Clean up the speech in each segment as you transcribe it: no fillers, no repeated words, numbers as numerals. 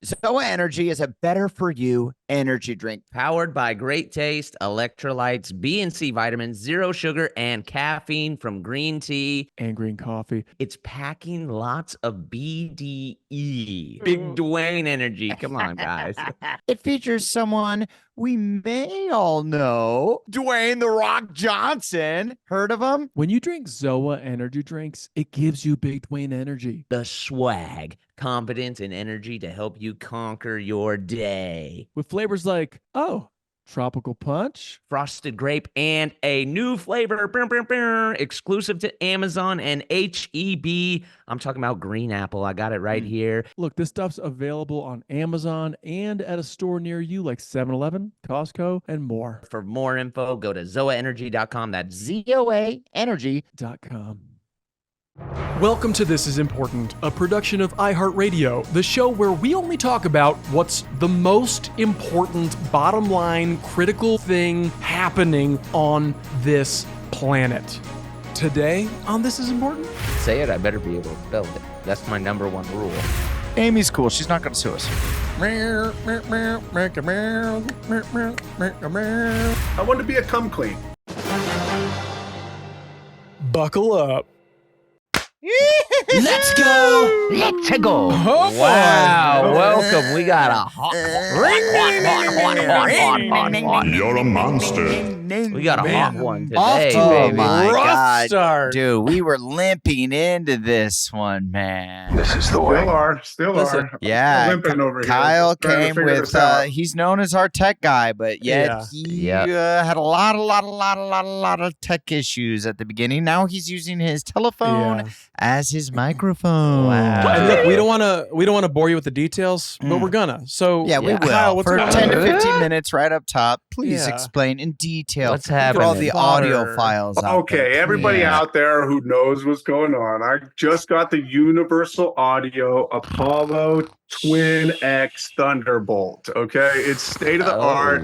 Zoa Energy is a better for you energy drink. Powered by great taste, electrolytes, B and C vitamins, zero sugar, and caffeine from green tea and green coffee. It's packing lots of BDE. Big Dwayne energy. Come on, guys. It features someone we may all know, Dwayne "The Rock" Johnson. Heard of him? When you drink Zoa energy drinks, it gives you Big Dwayne energy. The swag, confidence, and energy to help you conquer your day. With flavors like, tropical punch, frosted grape, and a new flavor exclusive to Amazon and HEB. I'm talking about green apple. I got it right here. Look, this stuff's available on Amazon and at a store near you like 7-Eleven, Costco, and more. For more info, go to zoaenergy.com. That's ZOAenergy.com. Welcome to This Is Important, a production of iHeartRadio, the show where we only talk about what's the most important, bottom line, critical thing happening on this planet. Today on This Is Important? Say it, I better be able to spell it. That's my number one rule. Amy's cool. She's not going to sue us. I want to be a cum queen. Buckle up. Let's go. Let's go. Oh, wow. Welcome. We got a hot. You're a monster. We got a hot one today, Oh baby. my Rough God. start. Dude, we were limping into this one, man. This is the way. Still are. Yeah, Limping over here. Kyle Trying to came figure with, this out. he's known as our tech guy, but yet he had a lot of tech issues at the beginning. Now he's using his telephone as his microphone. Wow. And look, we don't want to bore you with the details, but we're gonna. So Yeah, we will. Kyle, what's For going 10 on? to 15 minutes right up top, please Yeah. explain in detail What's for all happening? the audio files out Okay, there. everybody Yeah. out there who knows what's going on, I just got the Universal Audio Apollo Twin X Thunderbolt. Okay, it's state of the art,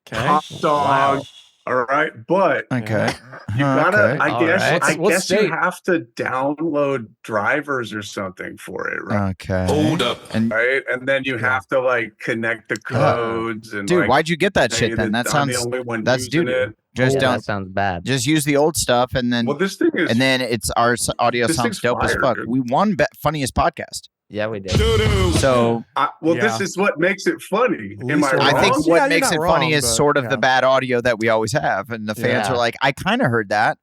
top dog. Wow. All right, but Okay. you gotta. Okay. I All guess. right. I What guess you state? have to download drivers or something for it, right? Okay. Hold up. And Right, and then you have to like connect the codes and dude, like, why'd you get that say shit then? That I'm the sounds only one that's using doo-doo. it. Just Yeah, don't that sounds bad. just use the old stuff and then Well, this thing is. it's our audio This sounds thing's dope as fire, fuck. dude. We won funniest podcast. Yeah, we did. So This is what makes it funny. Am I Lisa, wrong? I think Yeah, what you're makes not it funny wrong, is but, sort of yeah. the bad audio that we always have, and the fans Yeah. are like, "I kind of heard that.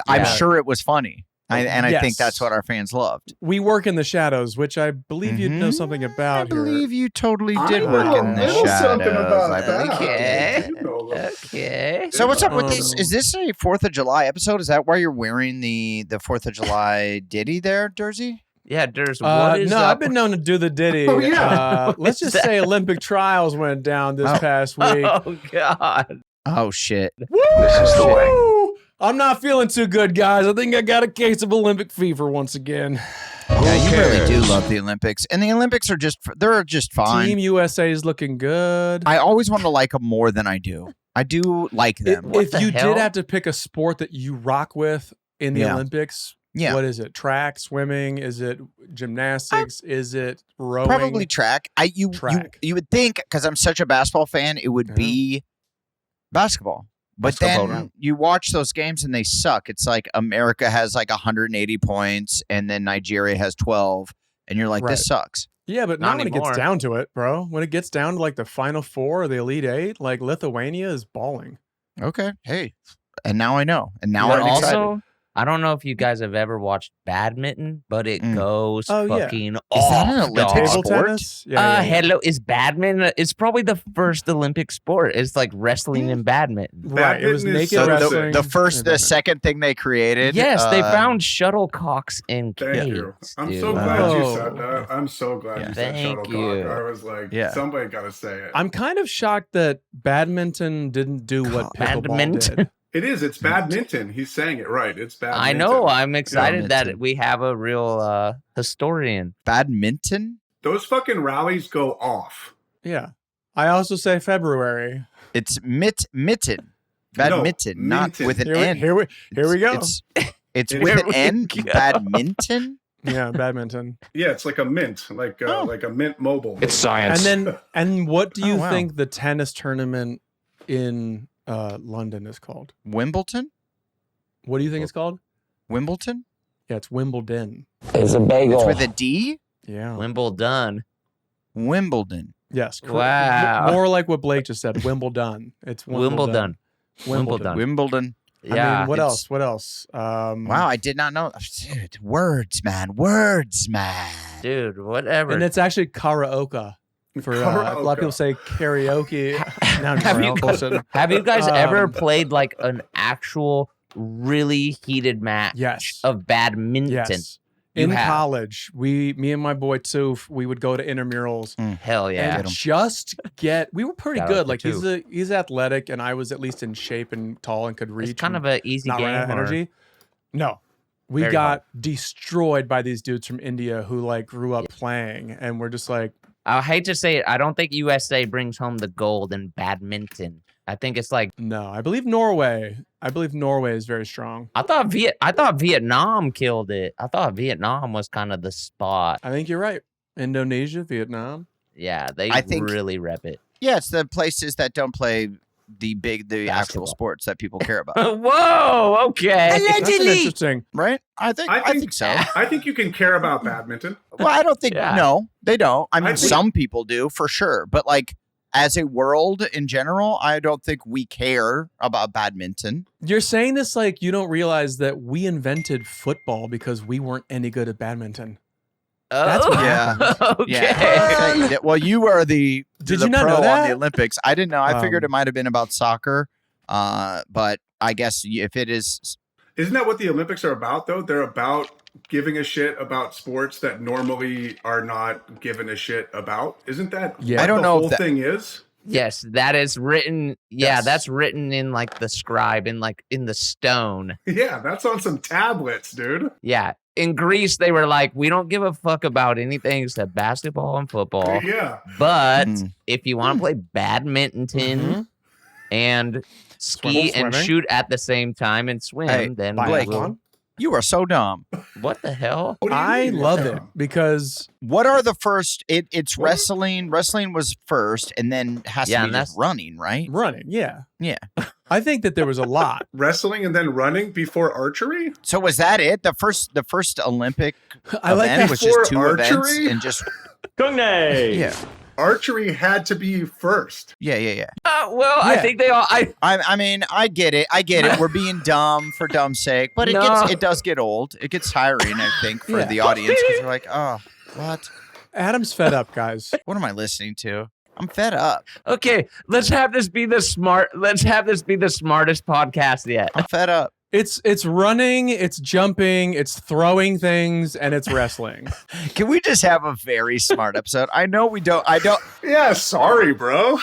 I'm Yeah. sure it was funny." I think Yes. that's what our fans loved. We work in the shadows, which I believe you know something about. I believe you totally I did know work in a the little something shadows. about I that. believe you did. Okay. You know, Okay. So what's up with Um, this? Is this a 4th of July episode? Is that why you're wearing the 4th of July ditty there, Dersey? Yeah, Durs, what is no, up? I've been known to do the ditty. Oh, yeah. Let's just say Olympic trials went down this past week. Oh, God. Oh shit! This is the way. Woo! I'm not feeling too good, guys. I think I got a case of Olympic fever once again. Yeah, you really do love the Olympics, and the Olympics are they're just fine. Team USA is looking good. I always want to like them more than I do. I do like them. What If the you hell? did have to pick a sport that you rock with in the Yeah. Olympics, Yeah. what is it? Track, swimming? Is it gymnastics? Is it rowing? Probably track. Track. You would think, because I'm such a basketball fan, it would be basketball. But Basketball, then right. you watch those games and they suck. It's like America has like 180 points and then Nigeria has 12. And you're like, this sucks. Yeah, but Not not when it anymore. gets down to it, bro. When it gets down to like the final four or the Elite Eight, like Lithuania is balling. Okay. Hey. And now I know. And now But I'm excited. also, I don't know if you guys have ever watched badminton, but it goes Oh, yeah. fucking Is off. that an Olympic dog. Table sport? tennis? Yeah, Hello, is badminton? It's probably the first Olympic sport. It's like wrestling and badminton. Right. It was Badminton is naked So wrestling. the second thing they created. Yes, they found shuttlecocks in Thank caves. you. I'm dude. so glad you Oh. said that. I'm so glad Yeah. you said Thank shuttlecock. you. I was like, Yeah. somebody got to say it. I'm kind of shocked that badminton didn't do what pickleball Badminton? did. It is. It's badminton. He's saying it right. It's badminton. I know. I'm excited Badminton. that we have a real historian. badminton. Those fucking rallies go off. Yeah. I also say February. It's mitten. Badminton, No, not minton. with an Here we, N. here we go. It's Here with an we N. go. Badminton. Yeah, badminton. Yeah, it's like a mint, like a mint mobile. It's science. And what do you wow. think the tennis tournament in London is called? Wimbledon? What do you think it's called? Wimbledon? Yeah, it's Wimbledon. It's a bagel. It's with a D? Yeah. Wimbledon. Wimbledon. Yes. Wow. More like what Blake just said. Wimbledon. It's Wimbledon. Wimbledon. Wimbledon. Yeah. I mean, what else? What else? Wow, I did not know. Dude, words, man. Words, man. Dude, whatever. And it's actually karaoke. For a lot of people say karaoke. Now have you guys ever played like an actual really heated match of badminton? Yes. In college, me and my boy Toof, we would go to intramurals. Hell yeah. And we were pretty Shout good. out Like to he's athletic and I was at least in shape and tall and could reach. It's kind of an easy not game. run out of energy. No. We Very got destroyed by these dudes from India who like grew up playing, and we're just like, I hate to say it, I don't think USA brings home the gold in badminton. I think it's like no. I believe Norway is very strong. I thought Vietnam killed it. I thought Vietnam was kind of the spot. I think you're right. Indonesia, Vietnam. Yeah, they really rep it. Yeah, it's the places that don't play the actual sports that people care about. Whoa, okay. That's interesting, right? I think so. I think you can care about badminton. Well, I don't think no, they don't. I mean, some people do for sure, but like as a world in general, I don't think we care about badminton. You're saying this like you don't realize that we invented football because we weren't any good at badminton. That's what happened. Okay. Yeah. Well, you were the Did you not pro know that? on the Olympics. I didn't know. I figured it might have been about soccer, but I guess if it is, isn't that what the Olympics are about? Though they're about giving a shit about sports that normally are not given a shit about. Isn't that? Yeah. I don't know the if whole thing is. Yes, that is written. Yeah, Yes. that's written in like the scribe, in the stone. Yeah, that's on some tablets, dude. Yeah. In Greece, they were like, we don't give a fuck about anything except basketball and football. Yeah. But if you want to play badminton and ski and shoot at the same time and swim, then Blake, you are so dumb. What the hell? I love it because what are the first? It's wrestling. Wrestling was first, and then has to be just running, right? Running, yeah. I think that there was a lot wrestling and then running before archery. So was that it? The first Olympic I like event that was just two archery? events and just yeah. Archery had to be first. Yeah. I think they all. I mean, I get it. We're being dumb for dumb's sake, but it does get old. It gets tiring, I think, for the audience because you're like, oh, what? Adam's fed up, guys. What am I listening to? I'm fed up. Okay, let's have this be the smartest podcast yet. I'm fed up. It's running, it's jumping, it's throwing things, and it's wrestling. Can we just have a very smart episode? I know we don't. I don't. Yeah, sorry, bro.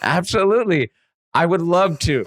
Absolutely. I would love to.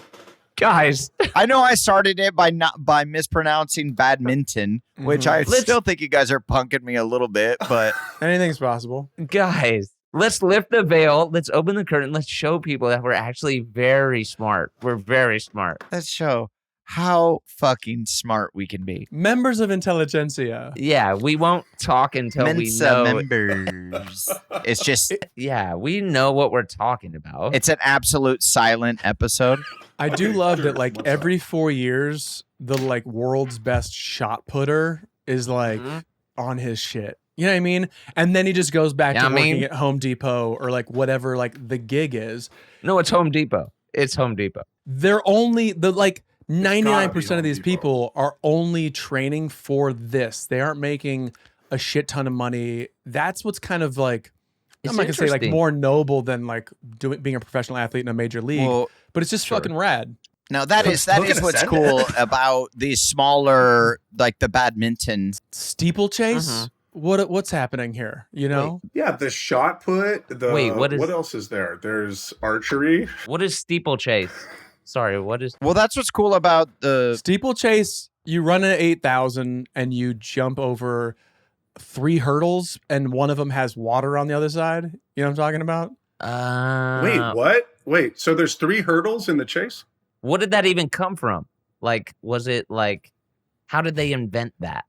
Guys, I know I started it by mispronouncing badminton, which I still think you guys are punking me a little bit, but anything's possible. Guys, let's lift the veil. Let's open the curtain. Let's show people that we're actually very smart. We're very smart. Let's show how fucking smart we can be. Members of intelligentsia. Yeah, we won't talk until Mensa we know. members. It's just yeah, we know what we're talking about. It's an absolute silent episode. I do love that like every 4 years, the like world's best shot putter is like on his shit. You know what I mean? And then he just goes back to working at Home Depot or like whatever like the gig is. No, it's Home Depot. It's Home Depot. They're only 99% of these people are only training for this. They aren't making a shit ton of money. That's what's kind of like, I'm not gonna say like more noble than like being a professional athlete in a major league, but it's just fucking rad. Now that is what's cool about these smaller, like the badminton steeplechase. What's happening here? You know? Yeah, the shot put. What else is there? There's archery. What is steeplechase? Sorry, what is? Well, that's what's cool about the steeplechase. You run an 8,000 and you jump over 3 hurdles, and one of them has water on the other side. You know what I'm talking about? Wait, what? Wait, so there's 3 hurdles in the chase? What did that even come from? Like, was it like, how did they invent that?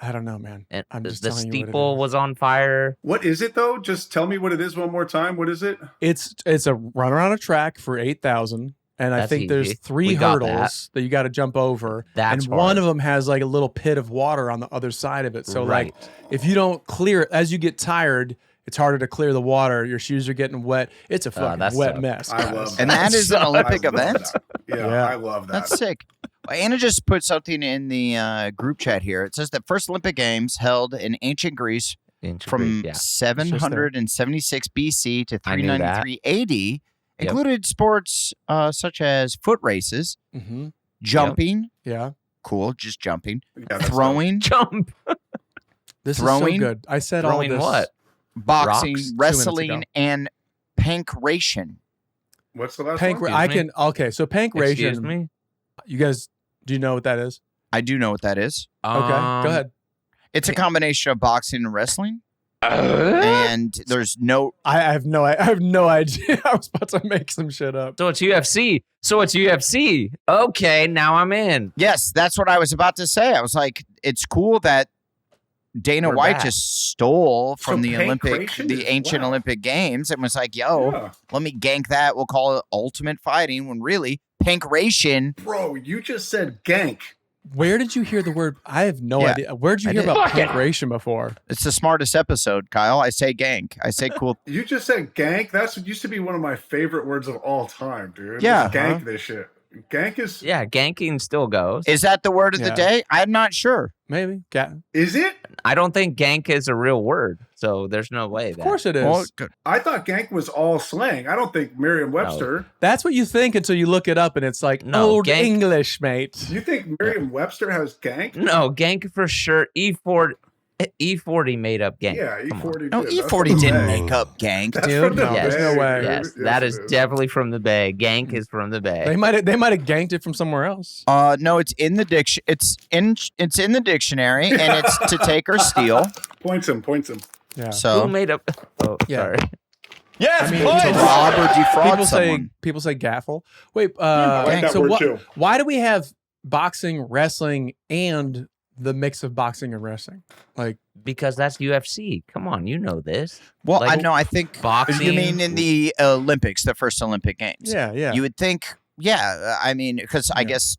I don't know, man. And I'm just the telling you what it steeple is. was on fire. What is it though? Just tell me what it is one more time. What is it? It's a run around a track for 8,000. And I That's think there's easy. 3 We got hurdles that you got to jump over. That's and one hard. of them has like a little pit of water on the other side of it. So Right. like if you don't clear it, as you get tired, it's harder to clear the water. Your shoes are getting wet. It's a fucking that wet sucks. mess. I guys. love And that is an I Olympic love event. that. Yeah, I love that. That's sick. Anna just put something in the group chat here. It says that first Olympic Games held in ancient Greece from 776 BC to I knew that. 393 AD. Included sports such as foot races, jumping. Yeah. Cool, just jumping. Yeah, that's Throwing. Jump. This Throwing? is so good. I said all Throwing this. what? Boxing, Rocks? 2 minutes wrestling, ago. and pankration. What's the last one? Excuse So pankration. me? You guys, do you know what that is? I do know what that is. Okay, go ahead. It's a combination of boxing and wrestling. And there's no. I have no idea. I was about to make some shit up. So it's UFC. Okay, now I'm in. Yes, that's what I was about to say. I was like, it's cool that Dana We're White back. just stole So from the pankration is- ancient wow. Olympic Games and was like, yo, Yeah. let me gank that. We'll call it ultimate fighting when really pankration. Bro, you just said gank. Where did you hear the word? I have no Yeah, idea. Where did you I hear did. about Fuck it. pankration before? It's the smartest episode, Kyle. I say gank. I say cool. You just said gank. That's what used to be one of my favorite words of all time, dude. Yeah. Just gank this shit. Gank is. Yeah, ganking still goes. Is that the word of the Yeah. day? I'm not sure. Maybe. Is it? I don't think gank is a real word, so there's no way. Of course it is. Well, I thought gank was all slang. I don't think Merriam-Webster. That's what you think until you look it up, and it's like No, old gank- English, mate. You think Merriam-Webster has gank? No, gank for sure. E40 made up gank. Yeah, Come on. E40 no, did. That's E40 from the didn't Bay. make up gank, That's dude. from the No, there's no Bay, way. dude. Yes, Yes, that it is definitely from the Bay. Gank is from the Bay. They might have ganked it from somewhere else. No, it's in the it's in the dictionary, and it's to take or steal. Points him. Yeah. Who So made up? Oh, Yeah. sorry. yes, I mean, to rob or defraud someone. people say gaffle. Wait, I like that so word too. why do we have boxing, wrestling, and the mix of boxing and wrestling? Like, Because that's UFC. Come on, you know this. Well, Like, I know. I think boxing. you mean in the Olympics, the first Olympic Games. yeah. You would think, yeah. I mean, because I guess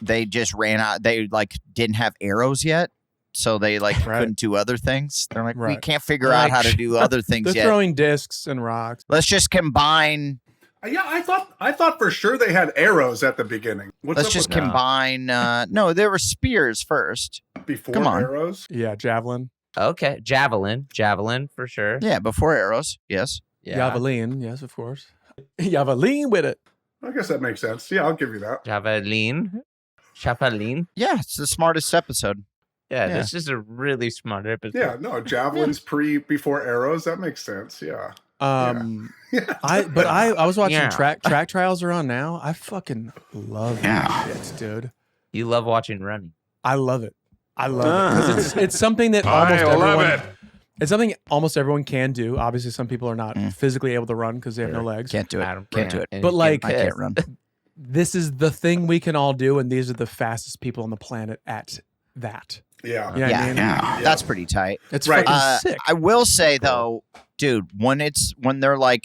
they just ran out. They like didn't have arrows yet, so they like Right. couldn't do other things. They're like, we Right. can't figure out how to do other things They're yet. throwing discs and rocks. Let's just combine. Yeah, I thought for sure they had arrows at the beginning. What's Let's up just with combine. No, there were spears first. before come on. arrows? Yeah, javelin, Okay, javelin for sure. Yeah, before arrows. Yes. Yeah. javelin. Yes, of course. Javelin with it. I guess that makes sense. Yeah, I'll give you that. Javelin. Yeah, it's the smartest episode. Yeah, Yeah. this is a really smart episode. Yeah, no, javelins before arrows. That makes sense. Yeah. Yeah. I was watching Yeah. track trials are on now. I fucking love that shit, dude. You love watching running. I love it. I love it. 'Cause it's something that almost everyone. It's something almost everyone can do. Obviously, some people are not physically able to run because they have no legs. Can't do it. Adam Can't do it. and But, he's like- getting I pissed. can't run. This is the thing we can all do, and these are the fastest people on the planet at that. Yeah. You know what I mean? That's pretty tight. It's Right. fucking sick. I will say though, dude, when they're like,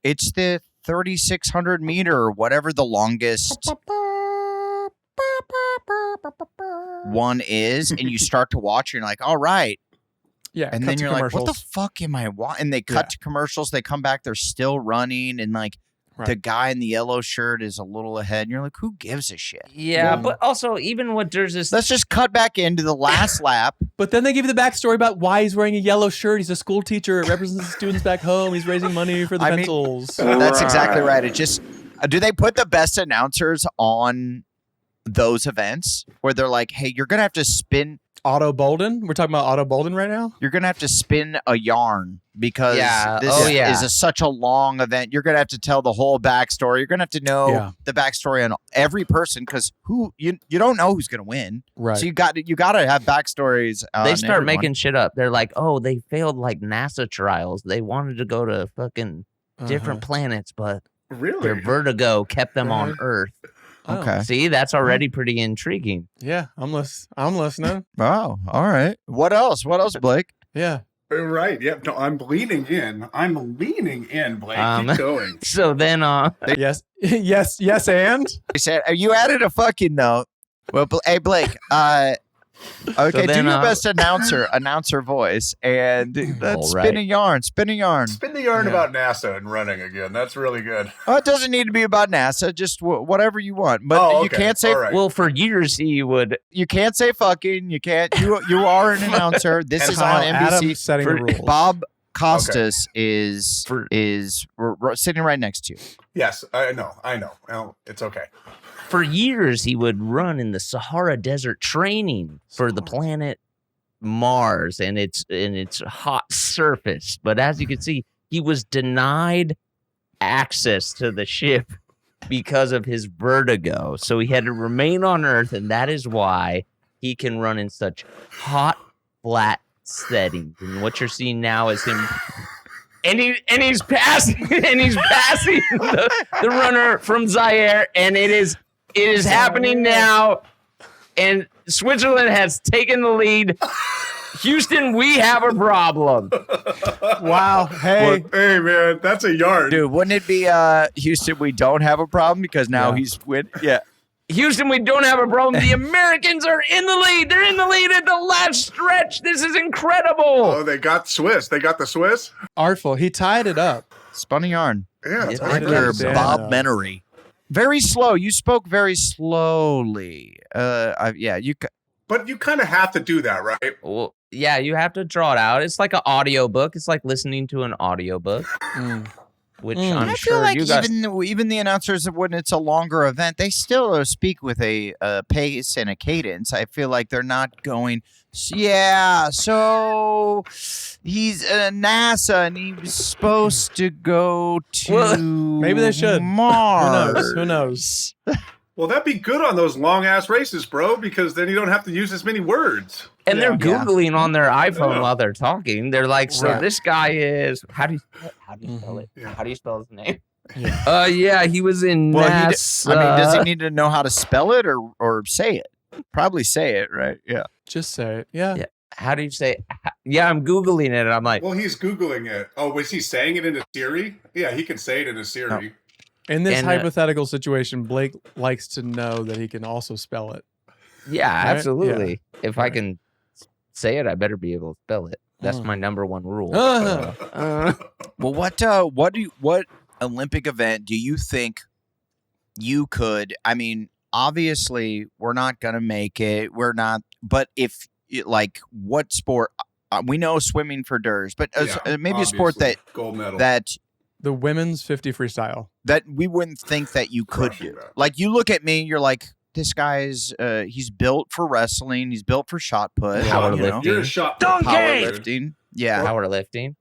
it's the 3,600 meter or whatever the longest one is, and you start to watch, you're like, all right, Yeah, and cut then to you're like, what the commercials. fuck am I watching? And they cut Yeah. to commercials, they come back, they're still running, and like Right. the guy in the yellow shirt is a little ahead, and you're like, who gives a shit? Yeah, but also even what there's this. Let's just cut back into the last lap. But then they give you the backstory about why he's wearing a yellow shirt. He's a school teacher. It represents the students back home. He's raising money for the I mean- pencils. That's exactly right. It just do they put the best announcers on those events where they're like, hey, you're gonna have to spin. Otto Bolden. We're talking about Otto Bolden right now. You're gonna have to spin a yarn because Yeah. this Oh, yeah. is such a long event. You're gonna have to tell the whole backstory. You're gonna have to know Yeah. the backstory on every person because you don't know who's gonna win. Right. So you got to have backstories. They on start everyone. making shit up. They're like, oh, they failed like NASA trials. They wanted to go to fucking different planets, but their Really? vertigo kept them on Right. Earth. Okay. See, that's already pretty intriguing. Yeah, I'm listening. Wow. All right. What else? What else, Blake? Yeah. Right. Yeah. No, I'm leaning in. Blake. Keep going. So then, Yes, and He said, you added a fucking note. Well, hey, Blake, okay, So then, do your best announcer voice, and that's spin a yarn. Spin the yarn about NASA and running again. That's really good. Oh, it doesn't need to be about NASA, just whatever you want. But you can't say, well, for years he would. You can't say fucking. You can't. You are an announcer. This is on NBC. Setting the rules. Bob Costas is sitting right next to you. Yes, I know. Well, it's okay. For years, he would run in the Sahara Desert training for the planet Mars and its hot surface. But as you can see, he was denied access to the ship because of his vertigo. So he had to remain on Earth, and that is why he can run in such hot, flat settings. And what you're seeing now is him. And he's passing the runner from Zaire, and it is happening now, and Switzerland has taken the lead. Houston, we have a problem. Wow. Hey, man, that's a yarn. Dude, wouldn't it be Houston, we don't have a problem because now he's win? Yeah. Houston, we don't have a problem. The Americans are in the lead. They're in the lead at the last stretch. This is incredible. Oh, they got Swiss. artful. He tied it up. Spun a yarn. Yeah. It's Bob Menery. Very slow. You spoke very slowly. But you kind of have to do that, right? Well, yeah, you have to draw it out. It's like an audiobook. It's like listening to an audiobook. Which I'm I sure feel like you guys... even the announcers, when it's a longer event, they still speak with a pace and a cadence. I feel like they're not going, yeah, so he's NASA and he was supposed to go to maybe they should. Mars. Who knows? Well, that'd be good on those long-ass races, bro, because then you don't have to use as many words. And they're Googling on their iPhone while they're talking. They're like, so this guy is... How do you spell it? Yeah. How do you spell his name? Yeah, he was in NASA. Does he need to know how to spell it or say it? Probably say it, right? Yeah. Just say it. Yeah. How do you say... Yeah, I'm Googling it, and I'm like... Well, he's Googling it. Oh, was he saying it in a Siri? Yeah, he can say it in a Siri. No. In this hypothetical situation, Blake likes to know that he can also spell it. Yeah, right? absolutely. Yeah. If I can say it, I better be able to spell it. That's my number one rule. Well, what Olympic event do you think you could? I mean, obviously, we're not gonna make it. We're not. But if what sport? We know swimming for Durs, but maybe a sport that gold medal the women's 50 freestyle that we wouldn't think that you could do. Like you look at me, you're like, this guy's he's built for wrestling. He's built for shot put. Powerlifting. You're a shot put. Powerlifting. Yeah. Powerlifting.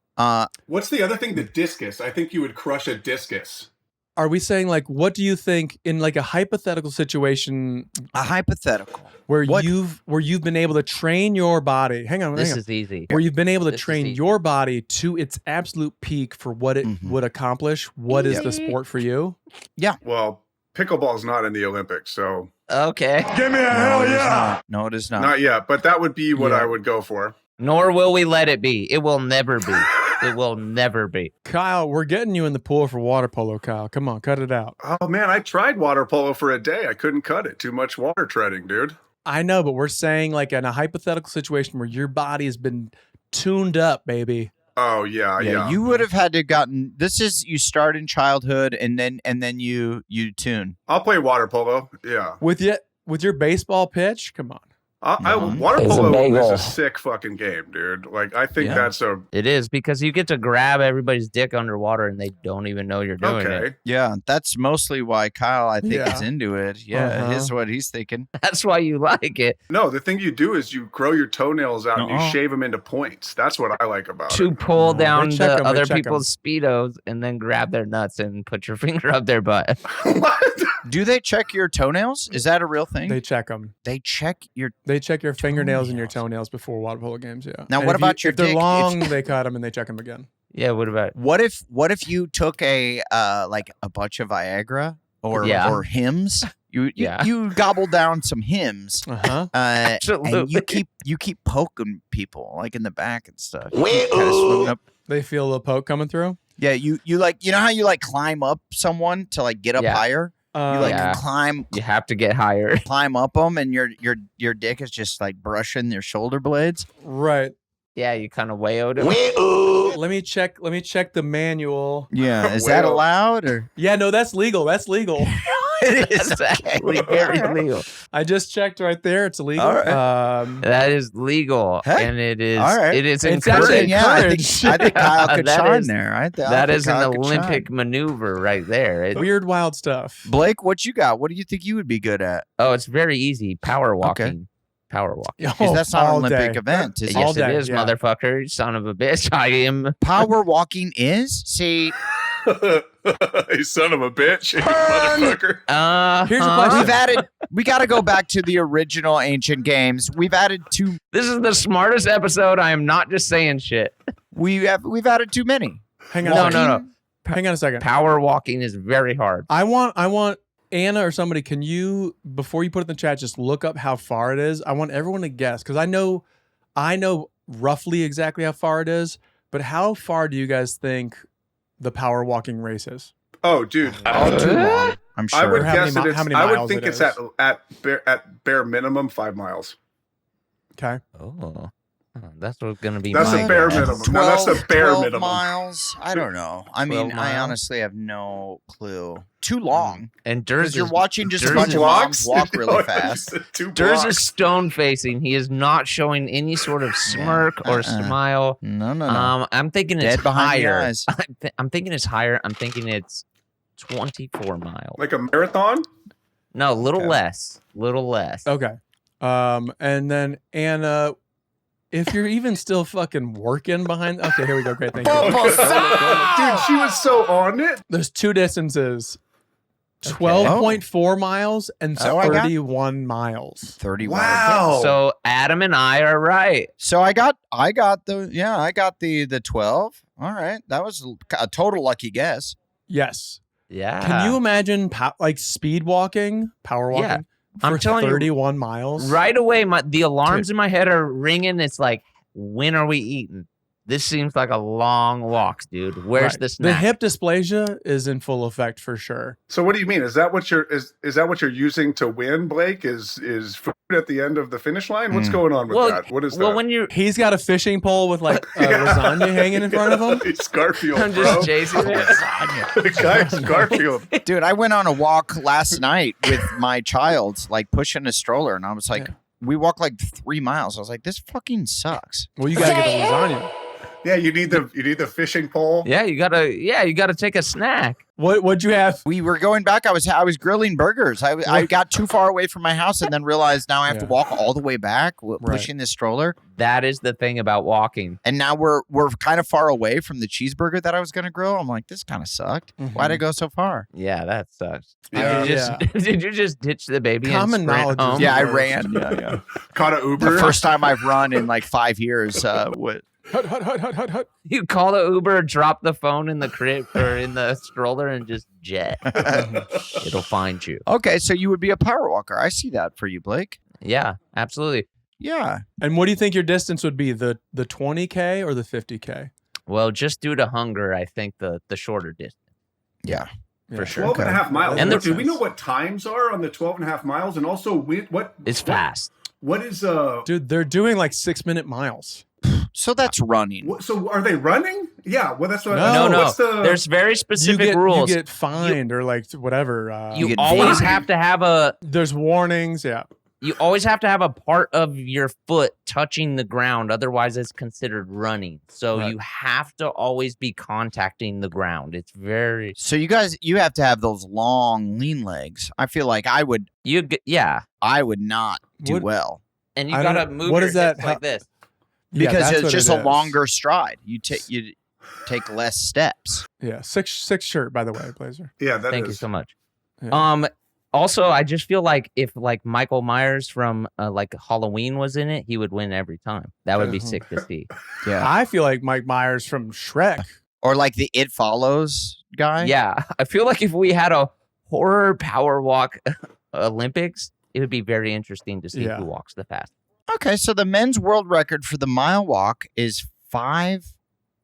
What's the other thing? The discus. I think you would crush a discus. Are we saying what do you think in a hypothetical situation? A hypothetical where you've been able to train your body. Hang on. This is easy. Where you've been able to train your body to its absolute peak for what it would accomplish. What is the sport for you? Yeah. Well, pickleball's not in the Olympics, so okay. Give me a hell yeah. No, it is not. Not yet, but that would be what I would go for. Nor will we let it be. It will never be. It will never be. Kyle, we're getting you in the pool for water polo, Kyle. Come on, cut it out. Oh, man, I tried water polo for a day. I couldn't cut it. Too much water treading, dude. I know, but we're saying in a hypothetical situation where your body has been tuned up, baby. Oh, yeah. You would have had to gotten, you start in childhood and then you tune. I'll play water polo, yeah. With your baseball pitch? Come on. Water polo is a sick fucking game, dude. I think that's It is, because you get to grab everybody's dick underwater and they don't even know you're doing it. Yeah, that's mostly why Kyle, I think, is into it. Yeah, here's what he's thinking. That's why you like it. No, the thing you do is you grow your toenails out and you shave them into points. That's what I like about it. To pull down the other people's Speedos and then grab their nuts and put your finger up their butt. What? Do they check your toenails? Is that a real thing? They check them. They check your fingernails and your toenails before water polo games. Yeah. Now, what about your dick? If they're long, they they cut them and they check them again. Yeah. What about? What if you took a bunch of Viagra or hymns. You gobble down some hymns. Absolutely. And you keep poking people like in the back and stuff. Kind of swimming up. They feel a little poke coming through. Yeah, you like how you like climb up someone to like get up higher. You like climb. You have to get higher. Climb up them, and your dick is just like brushing their shoulder blades. Right. Yeah, you kind of wayoed him. Let me check the manual. Yeah, is that allowed or? Yeah, no, that's legal. That's legal. It is actually very legal. I just checked right there. It's illegal. All right. That is legal, and it is. All right. It is It's encouraged. Yeah, I think Kyle could That shine is- there. That is an Olympic maneuver right there. Weird, wild stuff. Blake, what you got? What do you think you would be good at? Oh, it's very easy. Power walking. Okay. Power walking. Because that's not an all Olympic day. event. Is Yes, it? it is, motherfucker. You son of a bitch. I am. Power walking is? See, You son of a bitch, you motherfucker. Here's a question. we got to go back to the original ancient games. We've added two. This is the smartest episode. I am not just saying shit. We've added too many. Hang on. No. Hang on a second. Power walking is very hard. I want Anna or somebody. Can you, before you put it in the chat, just look up how far it is? I want everyone to guess because I know roughly exactly how far it is. But how far do you guys think the power walking race is? Oh, dude. All too long. I'm sure. I would How guess many it how is. many I would miles think it it's is. at bare minimum 5 miles. Okay. Oh, that's what's going to be. That's my a bare guess. minimum. No, that's the bare 12 minimum. miles. I don't know. I mean, 12 I miles. honestly have no clue. Too long. And Because Durs you're is watching just a Durs bunch is- of moms walk really Oh, fast. 2 Durs blocks. is stone facing. He is not showing any sort of smirk or smile. No. I'm thinking Dead it's behind the higher. eyes. I'm thinking it's higher. I'm thinking it's 24 miles. Like a marathon? No, a little Okay. less. Little less. Okay. And then Anna, if you're even still fucking working behind. Okay, here we go. Great, thank you. Dude, she was so on it. There's two distances. Okay. 12.4 miles and Oh, I got- 31 miles. 31. Wow. So Adam and I are right. So I got the 12. All right. That was a total lucky guess. Yes. Yeah. Can you imagine like speed walking, power walking Yeah. for I'm telling you, 31 miles? Right away, the alarms in my head are ringing. It's like, when are we eating? This seems like a long walk, dude. Where's Right. the The snack? hip dysplasia is in full effect for sure. So what do you mean? Is that what you're using to win, Blake? Is food at the end of the finish line? What's going on with that? What is that? Well, when you're, He's got a fishing pole with like lasagna hanging in front of him. It's Garfield, I'm bro. just chasing it. The guy's Garfield. Dude, I went on a walk last night with my child, like pushing a stroller, and I was like, we walked like 3 miles. I was like, this fucking sucks. Well, you gotta get the lasagna. Yeah, you need the fishing pole. Yeah, you gotta take a snack. What'd you have? We were going back. I was grilling burgers. I got too far away from my house and then realized now I have to walk all the way back, pushing this stroller. That is the thing about walking. And now we're kind of far away from the cheeseburger that I was going to grill. I'm like, this kind of sucked. Why'd I go so far? Yeah, that sucks. Yeah. Did you just ditch the baby Common and sprint knowledge is home? Yeah, I worst. ran. Yeah. Caught an Uber. The first time I've run in like 5 years. Hut. You call the Uber, drop the phone in the crib or in the stroller, and just jet. It'll find you. Okay, so you would be a power walker. I see that for you, Blake. Yeah, absolutely. Yeah. And what do you think your distance would be? The 20K or the 50K? Well, just due to hunger, I think the shorter distance. Yeah. For sure. 12 and a half miles. And Do we know what times are on the 12 and a half miles? And also, It's fast. What is Dude, they're doing like 6-minute miles. So that's running. So are they running? Yeah. Well, that's what. No. No. What's the? There's very specific rules. You get fined or like whatever. You get always fined. have to have a. There's warnings. Yeah. You always have to have a part of your foot touching the ground, otherwise it's considered running. So Right. you have to always be contacting the ground. It's very So you have to have those long, lean legs. I feel like I would not do What- well and you I gotta don't- move what your is that? hips like this. Yeah, because that's it's what just it a is. longer stride. You take less steps. Yeah. Six shirt, by the way, Blazer. Yeah, that Thank you is. so much. Yeah. Also, I just feel like if like Michael Myers from like Halloween was in it, he would win every time. That would be sick to see. Yeah. I feel like Mike Myers from Shrek. Or like the It Follows guy. Yeah, I feel like if we had a horror power walk Olympics, it would be very interesting to see who walks the fastest. Okay, so the men's world record for the mile walk is 5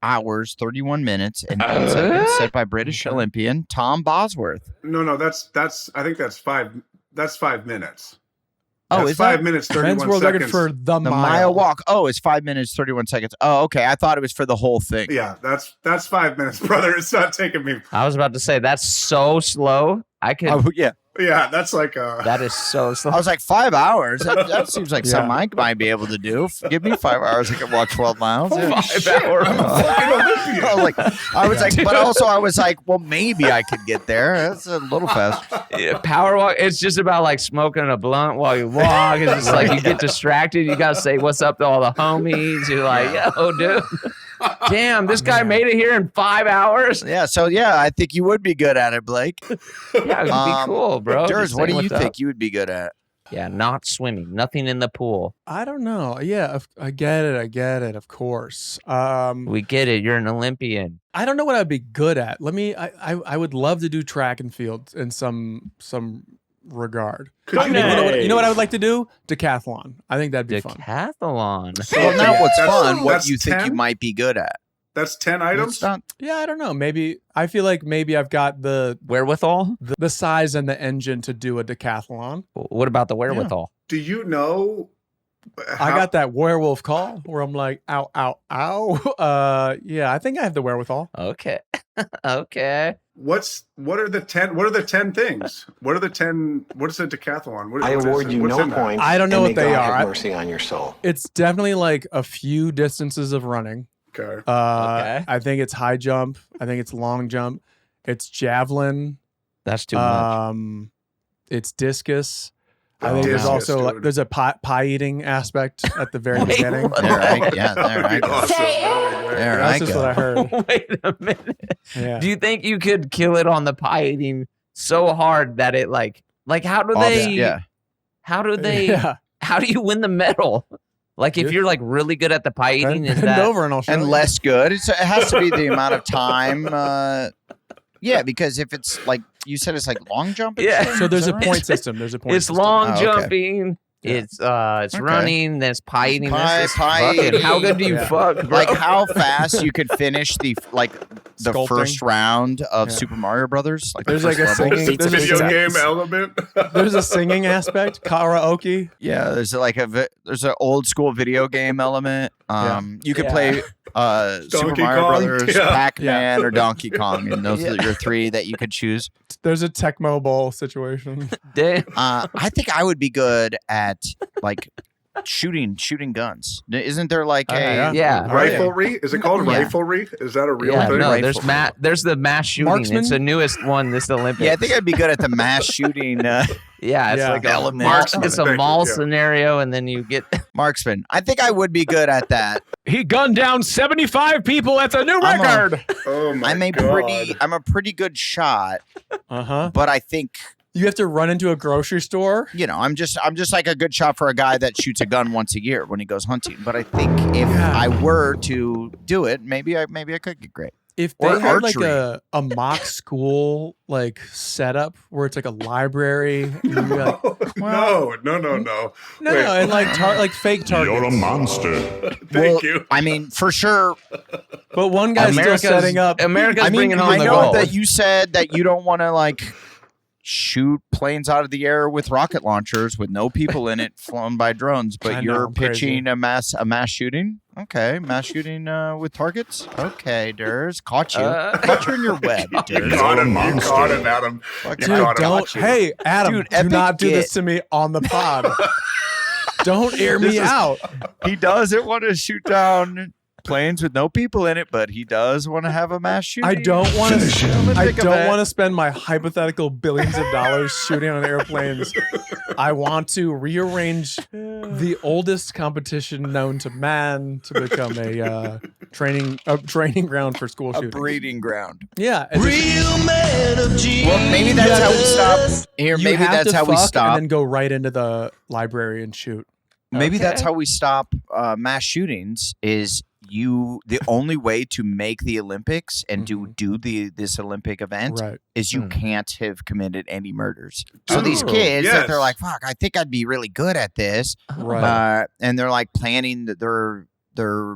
hours, 31 minutes, and 10 seconds, set by British Olympian Tom Bosworth. No, that's I think that's 5. That's 5 minutes. Oh, that's is 5 that minutes, 31 Men's world seconds. record for the mile walk? Oh, it's 5 minutes, 31 seconds. Oh, okay. I thought it was for the whole thing. Yeah, that's 5 minutes, brother. It's not taking me. I was about to say that's so slow. I could. Oh, yeah. Yeah, that's like That is so slow. I was like, 5 hours? That seems like something I might be able to do. Give me 5 hours. I can walk 12 miles. Holy 5 shit, hours. I'm a fucking Olympian. I was like, but also I was like, well, maybe I could get there. That's a little fast. Yeah, power walk. It's just about like smoking a blunt while you walk. It's just like you get distracted. You got to say what's up to all the homies. You're like, yo, dude. Damn, this guy made it here in 5 hours. Yeah, so I think you would be good at it, Blake. Yeah, it would be cool, bro. Durs, Just what do saying you what's think up. you would be good at? Yeah, not swimming. Nothing in the pool. I don't know. Yeah, I get it. Of course. We get it. You're an Olympian. I don't know what I'd be good at. I would love to do track and field in some regard. Could You know what I would like to do? Decathlon. I think that'd be fun. Decathlon. Well, not what's fun, what that's you think 10? you might be good at. That's 10 items. It's not, Yeah, I don't know. Maybe I feel like maybe I've got the Wherewithal? size and the engine to do a decathlon. What about the wherewithal? Do you know? I got that werewolf call where I'm like, ow, ow, ow. Yeah, I think I have the wherewithal. Okay. Okay. What are the 10? What are the 10 things? What are the 10? What is a decathlon? I award you no points. I don't know and what may they God are. have mercy on your soul. It's definitely like a few distances of running. Okay. Okay. I think it's high jump. I think it's long jump. It's javelin. That's too much. It's discus. I Oh, think there's discus, also dude. there's a pie eating aspect at the very Wait, beginning. what? there I go. Awesome. There That's I just go. what I heard. Wait a minute. Yeah. Do you think you could kill it on the pie eating so hard that it like how do Yeah. how do they Yeah. how do you win the medal? Like if you're like really good at the pie eating, is Bend that over and I'll show And you. less good. It has to be the amount of time. Yeah, because if it's like you said, it's like long jump. Yeah. So there's Is a that right? point system. There's a point it's system. long Oh, okay. jumping, Yeah. it's running, there's pie eating. Pie- This is pie fucking- eating. how good do you Yeah. fuck, bro? Like how fast you could finish the Sculpting. first round of Yeah. Super Mario Brothers. Like the There's first like a level. singing. There's a Video sing- game element. There's a singing aspect. Karaoke. Yeah, there's there's an old school video game element. You could Yeah. play Super Donkey Mario Kong? Brothers, Yeah. Pac-Man, or Donkey Kong, and those are your three that you could choose. There's a Tecmo Bowl situation. Damn. I think I would be good at like shooting guns. Isn't there like a Yeah. Riflery? Is it called Yeah. riflery? Is that a real Yeah, thing? no, Rifle. there's the mass shooting. Marksman? It's the newest one this Olympics. Yeah, I think I'd be good at the mass shooting Yeah, it's Yeah. like a Element. mall, it's a Thank you, mall yeah. scenario, and then you get marksman. I think I would be good at that. He gunned down 75 people. That's a new I'm a- record. Oh my I'm god. a pretty good shot, Uh-huh. but I think You have to run into a grocery store. I'm just like a good shot for a guy that shoots a gun once a year when he goes hunting. But I think if I were to do it, maybe I could get great. If Or they had like archery. a mock school like setup where it's like a library, and you'd be like, no. no, Wait. and like fake targets. You're a monster. Thank you. I mean, for sure. But one guy's still setting up. America's I mean, bringing home I the know gold. that you said that you don't want to like shoot planes out of the air with rocket launchers with no people in it flown by drones, but I know, you're I'm crazy. pitching a mass shooting. Okay, mass shooting with targets. Okay, Durs, caught you. Caught you in your web, Durs. Caught him, you monster. caught him, Adam. Fuck You Dude, caught him. don't. Hey, Adam, Dude, do epic not do get. this to me on the pod. Don't air me out. He doesn't want to shoot down planes with no people in it, but he does want to have a mass shooting. I don't want Finish to. him. I Olympic don't event. want to spend my hypothetical billions of dollars shooting on airplanes. I want to rearrange the oldest competition known to man to become a training ground for school a shooting. breeding ground. Yeah, it's Well, maybe that's how we stop. Here, you maybe have that's to how we fuck stop. and then go right into the library and shoot. Maybe Okay. that's how we stop mass shootings. Is the only way to make the Olympics and do this Olympic event is you can't have committed any murders. So these kids that they're like, fuck, I think I'd be really good at this. Right. And they're like planning their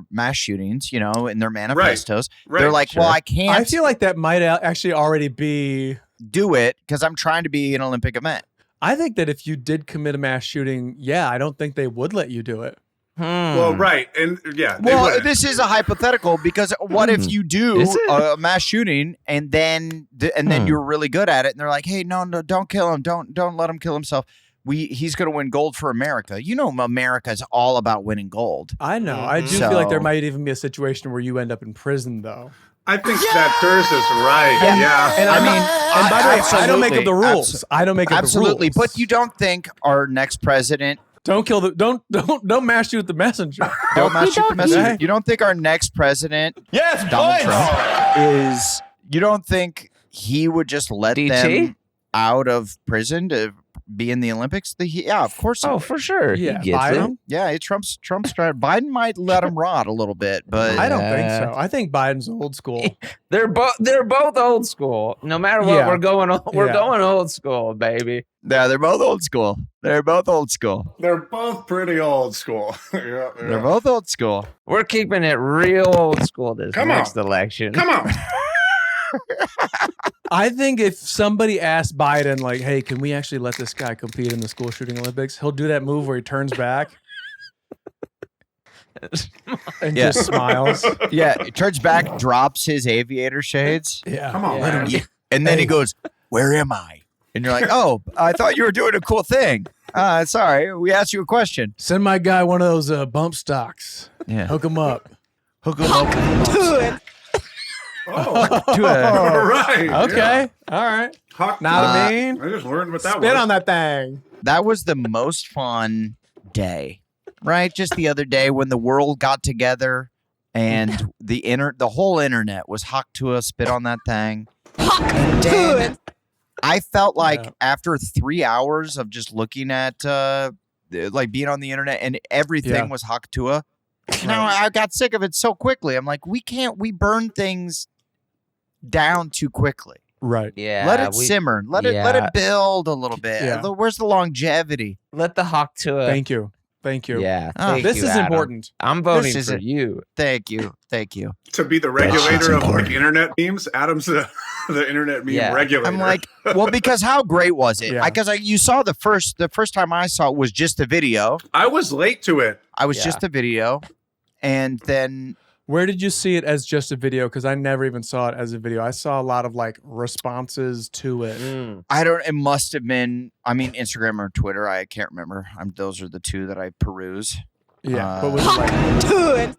mass shootings, in their manifestos. They're like, well, I can't. I feel like that might actually already be do it because I'm trying to be an Olympic event. I think that if you did commit a mass shooting, I don't think they would let you do it. Well, right. And well, this is a hypothetical because what if you do a mass shooting and then you're really good at it and they're like, hey, no, don't kill him. Don't let him kill himself. He's going to win gold for America. America's all about winning gold. I know. I do feel like there might even be a situation where you end up in prison, though. I think that Thurs is right. Yeah. And and by the way, I don't make up the rules. I don't make up the rules. Absolutely. But you don't think our next president don't mass shoot the messenger. Don't mass shoot the messenger. You don't think our next president, Donald Trump, you don't think he would just let them out of prison to be in the Olympics? Of course. For sure. Yeah, he gets Biden? it. Yeah, Trump's trying. Biden might let him rot a little bit, but I don't think so. I think Biden's old school. They're both old school. No matter what, we're going old school, baby. Yeah, they're both old school. They're both pretty old school. They're both old school. We're keeping it real old school this next election. Come on. I think if somebody asked Biden, like, hey, can we actually let this guy compete in the school shooting Olympics? He'll do that move where he turns back and just smiles. Yeah, he turns back, drops his aviator shades. Yeah. Come on, man. And then he goes, where am I? And you're like, oh, I thought you were doing a cool thing. Sorry, we asked you a question. Send my guy one of those bump stocks. Yeah. Hook him up. Hook him up. To it. All right. Okay. All right. I mean, I just learned what that spit was. on that thing. That was the most fun day, right? Just the other day when the world got together and the whole internet was hocked to a spit on that thing. And then I felt like after 3 hours of just looking at being on the internet and everything was Haktua. Now I got sick of it so quickly. I'm like, we burn things down too quickly. Right. Yeah. Let it simmer. Let it build a little bit. Yeah. Where's the longevity? Let the hawk to it. Thank you. Yeah. This is Adam. important. I'm voting for you. Thank you. To be the regulator of internet memes, Adam's the internet meme regulator. I'm like, well, because how great was it? Yeah. Because you saw the first time I saw it was just a video. I was late to it. I was just a video, and then where did you see it as just a video? Because I never even saw it as a video. I saw a lot of responses to it. It must have been, Instagram or Twitter. I can't remember. Those are the two that I peruse. Yeah. What was it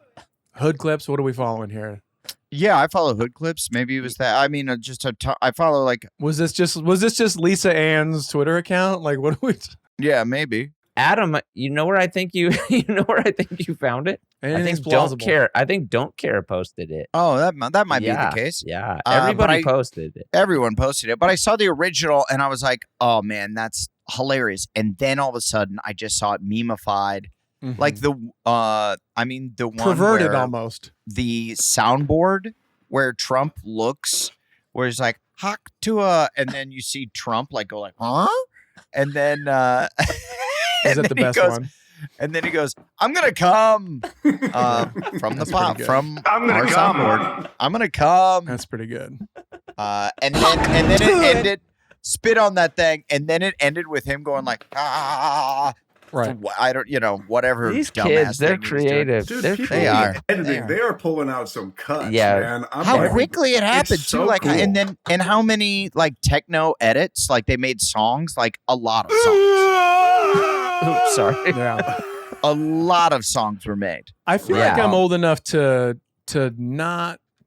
hood clips? What are we following here? Yeah, I follow hood clips. Maybe it was that. I follow Was this just Lisa Ann's Twitter account? What are we? Yeah, maybe. Adam, you know where I think you found it? Anything's plausible. plausible. I think Don't Care posted it. Oh, that might be the case. Yeah, everybody posted it. Everyone posted it, but I saw the original and I was like, oh man, that's hilarious. And then all of a sudden, I just saw it memeified. Mm-hmm. The one perverted where almost. The soundboard where Trump looks, where he's like, "Hawk to a," and then you see Trump go huh? And then is that the best one? And then he goes, "I'm gonna come from the pop from our soundboard. I'm gonna come." That's pretty good. And then it ended. Spit on that thing, and then it ended with him going ah. Right. I don't, whatever. These kids, they're creative. Dude, They are. Editing, they are pulling out some cuts, Yeah. man. How quickly it happened so too. cool. And how many techno edits? They made songs, a lot of songs. Oops, sorry. Yeah. A lot of songs were made. I feel like I'm old enough to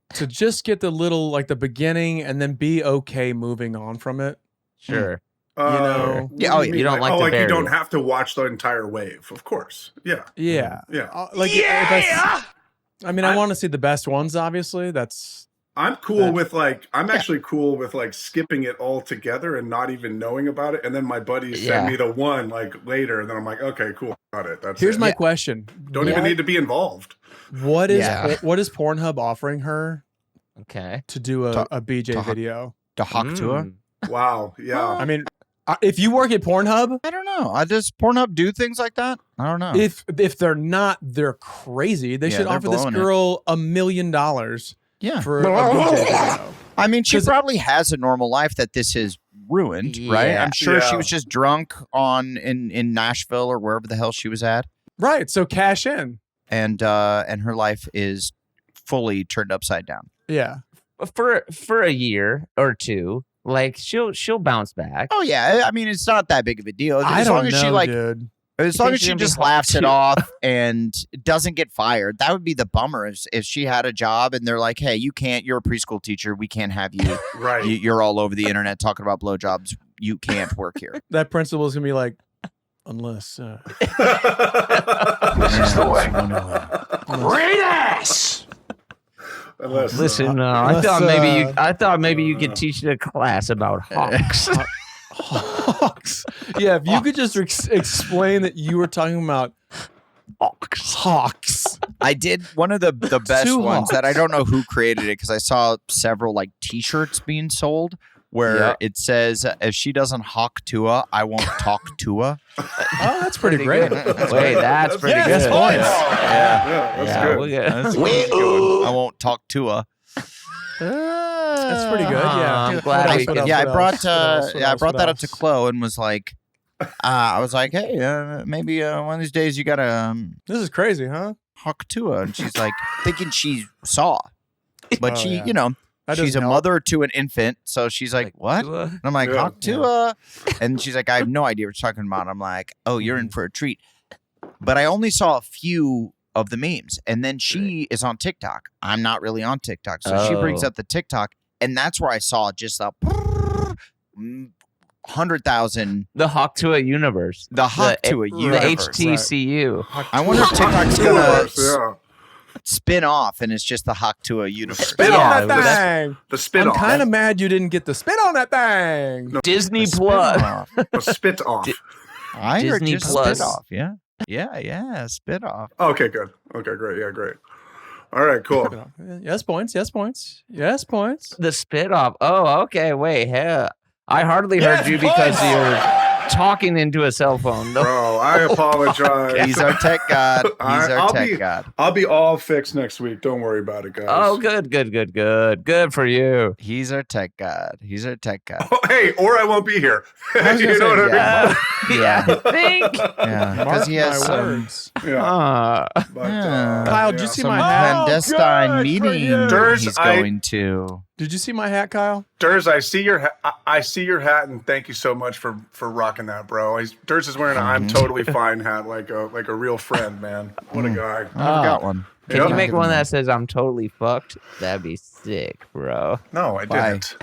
just get the little the beginning and then be okay moving on from it. Sure. Yeah. You don't like to bury you don't it. have to watch the entire wave, of course. Yeah. Yeah. Yeah. I want to see the best ones. Obviously, that's I'm cool with I'm actually cool with skipping it all together and not even knowing about it. And then my buddies send me the one later, and then I'm like, okay, cool, got it. Here's my question: Don't even need to be involved. What is Pornhub offering her? Okay, to do a BJ video to hawk to her. Wow, yeah. I mean, if you work at Pornhub, I don't know. Does Pornhub do things like that? I don't know. If they're not, they're crazy. They should offer this girl $1 million. Yeah. For a BJ video. I mean, she probably has a normal life that this has ruined, right? I'm sure she was just drunk in Nashville or wherever the hell she was at. Right. So cash in. And her life is fully turned upside down. Yeah. For a year or two, she'll bounce back. Oh yeah. I mean, it's not that big of a deal. As long as she just laughs it off and doesn't get fired. That would be the bummer if she had a job and they're like, hey, you're a preschool teacher. We can't have you. Right. You're all over the internet talking about blowjobs. You can't work here. That principal is going to be like, unless. This is the way. Great ass! Listen, I thought maybe you could teach a class about hawks. Hawks. Yeah, if you could just explain that you were talking about hawks. I did one of the best ones that I don't know who created it because I saw several T-shirts being sold where it says, if she doesn't hawk to her, I won't talk to her. Oh, that's pretty great. Wait, that's pretty good. That's points. That's good. I won't talk to her. That's pretty good. Yeah. I'm glad I brought that up to Chloe and was like, I was like, hey, maybe one of these days you gotta. This is crazy, huh? Hawk to her, and she's like thinking she saw, but That she's a doesn't mother to an infant, so she's like, what? And I'm like, hawk to her, and she's like, I have no idea what you're talking about. I'm like, oh, you're in for a treat. But I only saw a few of the memes, and then she is on TikTok. I'm not really on TikTok, so she brings up the TikTok, and that's where I saw just a 100,000. The Hawk to a universe. The Hawk to a universe. The HTCU. Right. I wonder if TikTok's gonna spin off, and it's just the Hawk to a universe. Spin on that thing. The spin off. I'm kind of mad you didn't get the spin on that thing. No, Disney Plus. A spit off. I heard Disney just Plus. spit off. Yeah, spit off. Okay, good. Okay, great. Yeah, great. All right, cool. Yes, points. The spit off. Oh, okay. Wait, hell. I hardly heard you because you're talking into a cell phone. Bro, I apologize. He's our tech god. God. I'll be all fixed next week. Don't worry about it, guys. Oh, good. Good for you. He's our tech god. Oh, hey, or I won't be here. You know what I mean? Yeah. I think. Yeah, because he has words. Yeah. Kyle, did you see my hat? Clandestine meeting he's going to. Did you see my hat, Kyle? Durs, I see your hat, and thank you so much for rocking that, bro. Durs is wearing an "I'm totally fine" hat, like a real friend, man. What a guy! I got one. Can you make one that says "I'm totally fucked"? That'd be sick, bro. No, I didn't.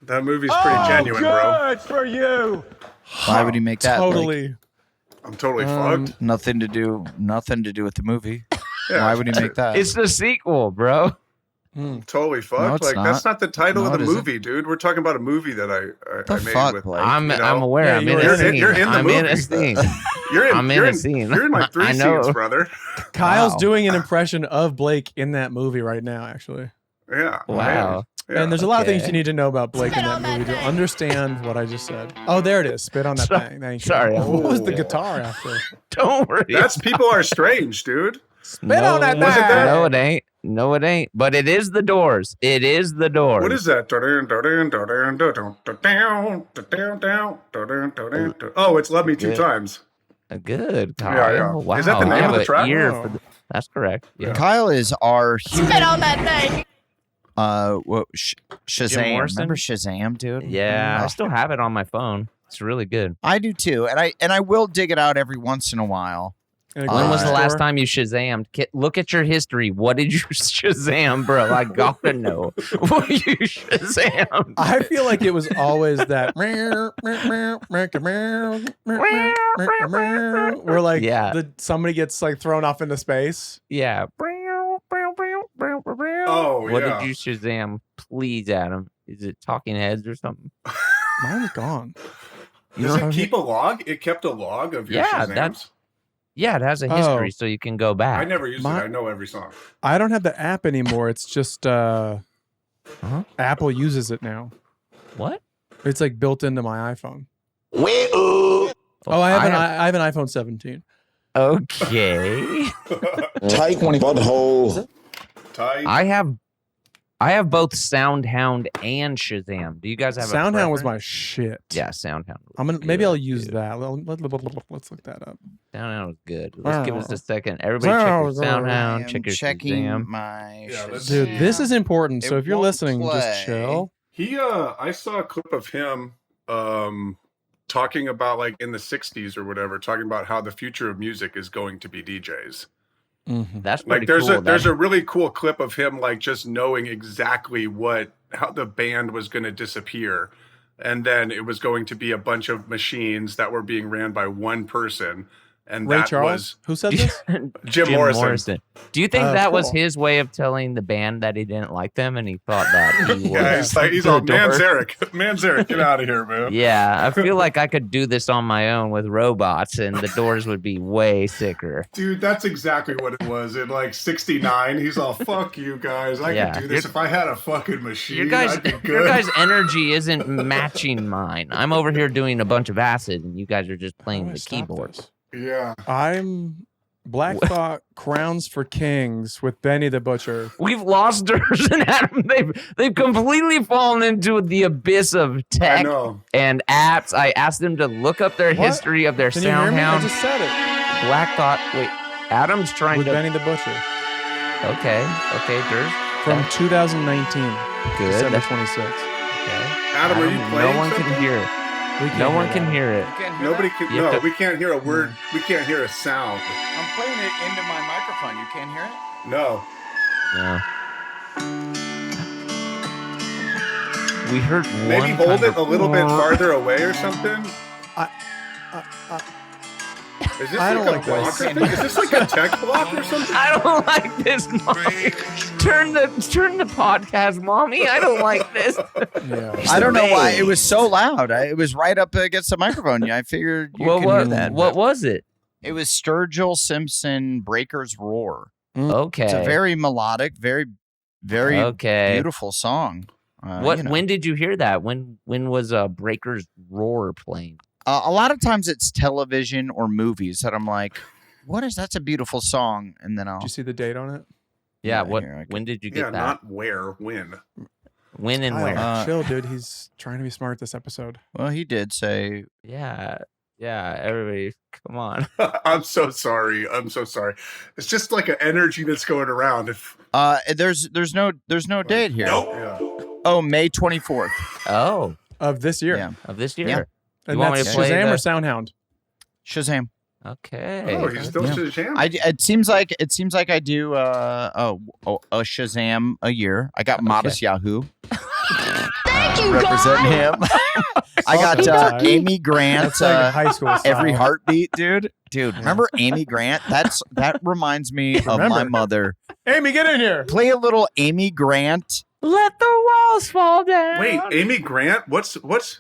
That movie's pretty genuine, bro. Good for you. Why would he make that? Totally. I'm totally fucked. Nothing to do with the movie. Yeah, why would he make that? It's the sequel, bro. Totally fucked. No, it's that's not the title of the it isn't. movie, dude. We're talking about a movie that I made fuck, with. Blake? I'm aware. Yeah, I'm in a scene. you're in the I'm movie. in a scene. I'm in a scene. You're in like 3 I know. scenes, brother. Kyle's doing an impression of Blake in that movie right now, actually. Yeah. Wow. Yeah. And there's a lot of things you need to know about Blake in that movie to understand what I just said. Oh, there it is. Spit on that thing. Thank you. Sorry. What was the guitar after? Don't worry. That's People Are Strange, dude. Spit on that Was it thing. that? No, it ain't. No, it ain't. But it is the Doors. It is the Doors. What is that? Oh, it's Love Me Two Times. Good, Kyle. Yeah. Wow. Is that the you name have of the an track? ear Wow. for that's correct. Yeah. Kyle is our human. Spit on that thing. Shazam. Morrison? Remember Shazam, dude? Yeah, I still have it on my phone. It's really good. I do too, and I will dig it out every once in a while. In a When was the grocery last store? time you Shazammed? Look at your history. What did you Shazam, bro? I gotta know. What you Shazammed? I feel like it was always that where like somebody gets like thrown off into space. Yeah. Oh, What yeah. did you Shazam? Please, Adam. Is it Talking Heads or something? Mine's gone. Does it keep a log? It kept a log of your Shazams? Yeah, it has a history, so you can go back. I never used it. I know every song. I don't have the app anymore. It's just Apple uses it now. What? It's like built into my iPhone. Oh, I have an iPhone 17. Okay. Tight one butthole. Tight. I have both Soundhound and Shazam. Do you guys have Soundhound a was preference? my shit. Yeah, Soundhound. Maybe I'll use that. Let's look that up. Soundhound was good. Let's give us a second. Everybody check your Soundhound. Check your Shazam. My Dude, this is important. So if you're listening, just chill. I saw a clip of him talking about like in the 60s or whatever, talking about how the future of music is going to be DJs. Mm-hmm. That's pretty like cool. There's a really cool clip of him like just knowing exactly how the band was going to disappear, and then it was going to be a bunch of machines that were being ran by one person. And Ray that Charles? was Who said this? Jim Morrison. Do you think that was cool. his way of telling the band that he didn't like them, and he thought that he Yeah, was he's all Manzarek, get out of here, man. Yeah, I feel like I could do this on my own with robots, and the Doors would be way sicker. Dude, that's exactly what it was. In like 69, he's all, fuck you guys. I could do this if I had a fucking machine. Your guys' I'd be good. your guys' energy isn't matching mine. I'm over here doing a bunch of acid, and you guys are just playing the keyboard. Yeah. I'm Black Thought Crowns for Kings with Benny the Butcher. We've lost Durs and Adam. They've completely fallen into the abyss of tech and apps. I asked them to look up their history of their Can you hear me? I Soundhound. just said it. Black Thought. Wait, Adam's trying with to. Benny the Butcher. Okay, Durs. From 2019. Good. December That's 26th. okay. Adam, are you playing No one something? can hear it. No one can hear it. Nobody can. You have No, to- we can't hear a word. We can't hear a sound. I'm playing it into my microphone. You can't hear it? No. No. We heard one. Maybe hold kind it of- a little bit farther away or something. Is this I like don't a like blocker this. thing? Is this like a tech block or something? I don't like this, Mommy. Turn the podcast, Mommy. I don't like this. Yeah. I don't know why it was so loud. It was right up against the microphone. I figured you could hear that. What was it? It was Sturgill Simpson Breaker's Roar. Okay. It's a very melodic, very, very okay. beautiful song. When did you hear that? When was Breaker's Roar playing? A lot of times it's television or movies that I'm like, what is that's a beautiful song, and then I'll. Did you see the date on it? Yeah. here, When did you get that? Not where, when. When and where? Chill, dude. He's trying to be smart this episode. Well, he did say. Yeah. Everybody, come on. I'm so sorry. It's just like an energy that's going around. There's no date here. Yeah. Oh, May 24th. Oh, Of this year. Yeah. of this year. Yeah. And want me that's to play Shazam the- or Soundhound? Shazam. Okay. Oh, he's still Shazam. It seems like I do a Shazam a year. I got Modest Yahoo. Thank you, representing him. I got Amy Grant. That's like high school style. Every Heartbeat, dude. Remember Amy Grant? That reminds me of my mother. Amy, get in here. Play a little Amy Grant. Let the walls fall down. Wait, Amy Grant? What's?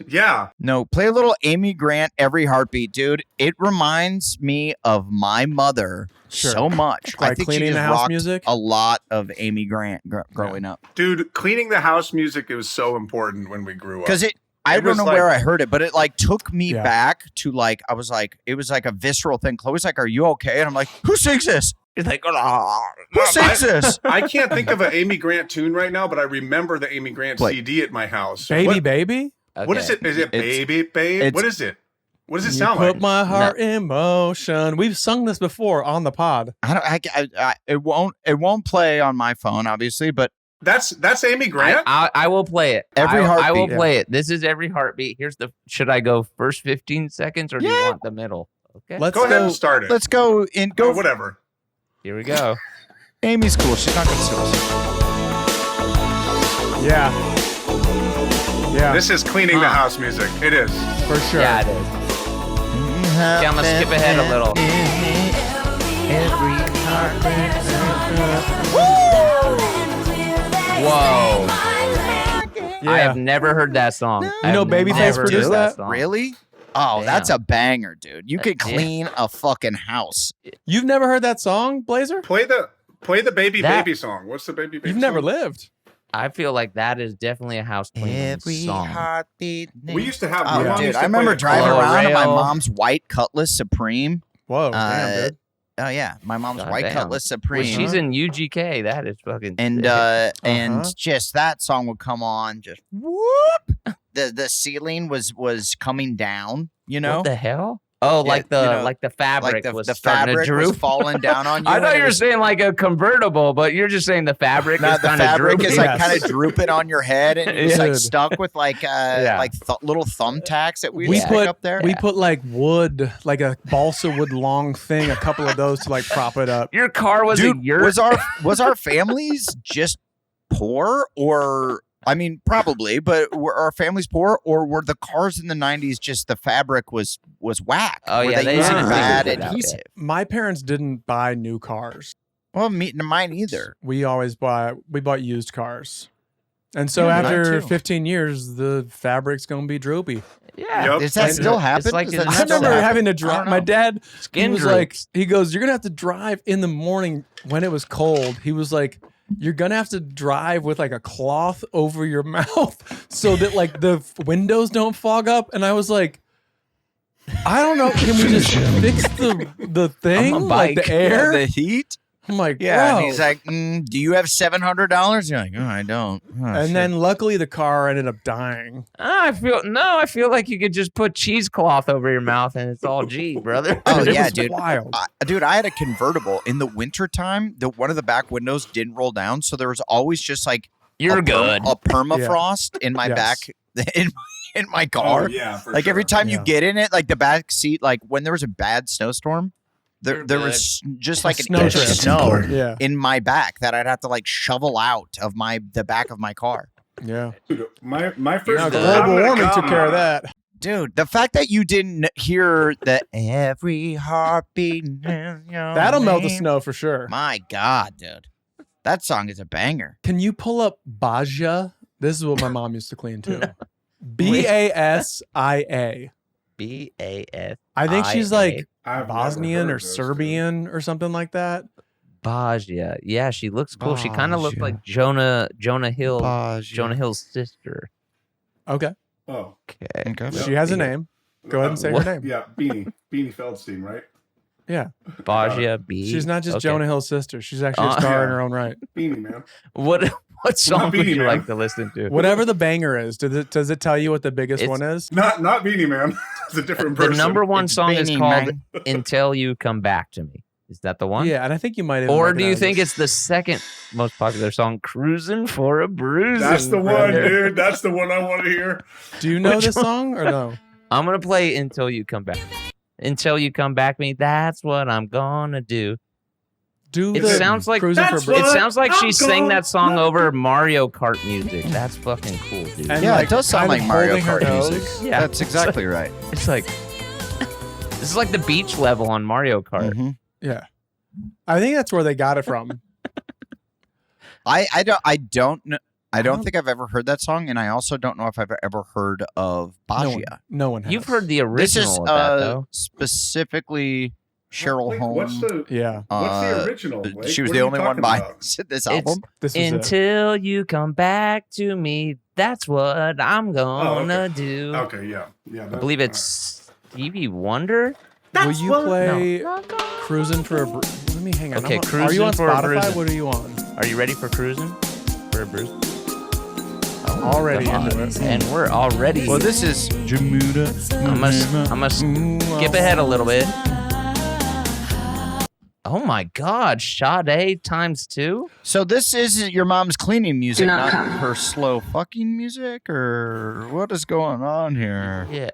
Yeah. No, play a little Amy Grant. Every Heartbeat, dude. It reminds me of my mother so much. Like I think Cleaning she the just House rocked music? a lot of Amy Grant growing up. Dude, cleaning the house music was so important when we grew up. Because I don't know where I heard it, but it like took me Yeah. back to like, I was like, it was like a visceral thing. Chloe's like, are you okay? And I'm like, who sings this? It's like, Who sings this? I can't think of an Amy Grant tune right now, but I remember the Amy Grant What? CD at my house. Baby, baby. What is it? Is it Baby, Babe? What is it? What does it sound Put like? my heart in motion. We've sung this before on the pod. It won't play on my phone, obviously, but That's Amy Grant? I will play it. Every I Heartbeat. will play it. This is Every Heartbeat. Here's the. Should I go first 15 seconds or do you want the middle? Okay. Let's Go ahead and start it. let's go in. Or whatever. Here we go. Amy's cool. She's not going to sue us. Yeah. This is cleaning the house music. It is. For sure. Yeah, it is. Okay, I'm gonna skip ahead a little. Whoa. Yeah. I have never heard that song. You know Babyface produced that? song. Really? Oh, Damn. that's a banger, dude. You could clean a fucking house. You've never heard that song, Blazer? Play the baby That- baby song. What's the baby baby You've never song? lived. I feel like that is definitely a house cleaning song. heartbeat. We used to have. Oh, my mom dude, used I to play remember it. driving Oh, around in my rail. mom's white Cutlass Supreme. Whoa, damn, dude. Oh yeah, my mom's God white damn. Cutlass When Supreme. she's in UGK, that is fucking and sick. and just that song would come on, just whoop. The ceiling was coming down. You know, What the hell? Oh, Yeah, like the you know, like the fabric like was the starting fabric to was droop. falling down on you. I and thought it you were was- saying like a convertible, but you're just saying the fabric No, is the kind of fabric drooping. is like Yes. kind of drooping on your head, and it's like Dude. stuck with like little thumbtacks that we We stick put up there. we put like wood, like a balsa wood long thing, a couple of those to like prop it up. Your car was Dude, a yurt. was our families just poor, or I mean, probably, but were our families poor, or were the cars in the '90s just the fabric was whack? Oh, Were yeah, they they using didn't bad figure it out adhesive? yet. My parents didn't buy new cars. Well, mine either. We always bought used cars. And so Yeah, mine after too. 15 years, the fabric's gonna be droopy. yeah. Yep. Does that And still happen? like Does it that is I still remember happen? having to I drive. don't My know. dad, Skin he was droops. like, he goes, "You're gonna have to drive in the morning when it was cold." He was like, "You're gonna have to drive with like a cloth over your mouth so that like the windows don't fog up." And I was like, "I don't know. Can we just fix the thing, On a like bike. the air?" the heat. I'm like, Yeah, "Bro." and he's like, "Do you have $700?" You're like, "Oh, I don't." Oh, And shit. then luckily the car ended up dying. I feel like you could just put cheesecloth over your mouth and it's all G, brother. Oh, It yeah, was dude. wild. Dude, I had a convertible in the wintertime. One of the back windows didn't roll down, so there was always just like You're good. a permafrost in my Yes. back in my car. Oh, yeah, for Like sure. every time you Yeah. get in it, like the back seat, like when there was a bad snowstorm, You're there was just like an snow inch of drift. snow Yeah, in my back that I'd have to like shovel out of the back of my car. yeah. Dude, my first. Now good. global warming took care of that. Dude, the fact that you didn't hear the every heartbeat, That'll melt the snow for sure. My God, dude, that song is a banger. Can you pull up Basia? This is what my mom used to clean too. Basia. BAS. I think she's like I've never Bosnian heard or of those, dude. Serbian or something like that. Basia. Yeah, she looks cool. She kind of looks Basia. like Jonah Hill's sister. Okay. Oh, Okay. Okay. Yep. She has a name. Go ahead and say What? her name. yeah, Beanie Feldstein, right? Yeah. Basia B. She's not just Okay. Jonah Hill's sister. She's actually a star in her own right. Beanie man. What song would Beanie you Man. like to listen to? Whatever the banger is, does it tell you what the biggest It's- one is? Not Beanie Man. It's a different The person. number one It's song is Beanie called Man. "Until You Come Back to Me." Is that the one? Yeah, and I think you might have. Or do you think it's the second most popular song, "Cruising for a Bruising"? That's the one, brother. dude. That's the one I want to hear. Do you know Which this one? song or no? I'm gonna play "Until You Come Back." Until you come back to me, that's what I'm gonna do. It the sounds like Cruising for That's Bru- it what sounds like she I'm sang that song gonna over Mario Kart music. That's fucking cool, dude. And, Yeah, like, it does sound kind like of Mario holding her Kart nose. music. Yeah. That's exactly right. It's like this is like the beach level on Mario Kart. Mhm. Yeah, I think that's where they got it from. I don't know. I don't think I've ever heard that song, and I also don't know if I've ever heard of Basia. No one has. You've heard the This original is of that though. specifically Cheryl Wait, Holm. What's the Yeah, original? Blake? She was What the are you only one talking buying about? this It's- album. this is it. Until you come back to me, that's what I'm gonna okay. do. Okay, yeah. I believe it's Stevie Wonder. Will you play No. "Cruising for a"? Let me hang on. Okay, Are you Cruising on for a Spotify? Bruising. What are you on? Are you ready for cruising? For a bruise? Already Come into on. it. And we're already. Well, this is Jamuda. I'm gonna skip ahead a little bit. Oh my God, Sade ×2? So this is your mom's cleaning music, not not come. her slow fucking music, or what is going on here? Yeah.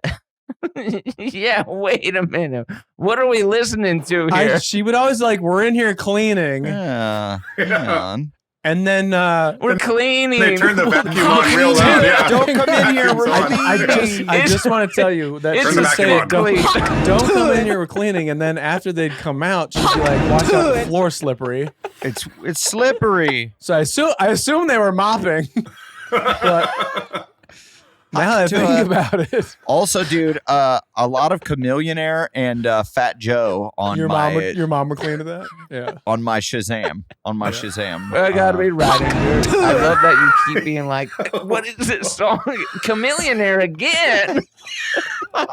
Yeah, wait a minute. What are we listening to here? She would always like, "We're in here cleaning," Yeah, hang on. and then We're cleaning. They turned the vacuum on real loud. Yeah. Don't come in here vacuums on. I just want to tell you that It's she the would say, vacuum don't come in here with cleaning, and then after they'd come out, she'd be like, watch out, the floor's slippery. It's slippery. So I assume they were mopping. But now that I think about it, Also, dude, a lot of Chameleon Air and Fat Joe on your my mom would clean to that. Yeah. on my Shazam. Shazam. I gotta be riding, dude. I love that you keep being like, what is this song? Chameleon Air again. I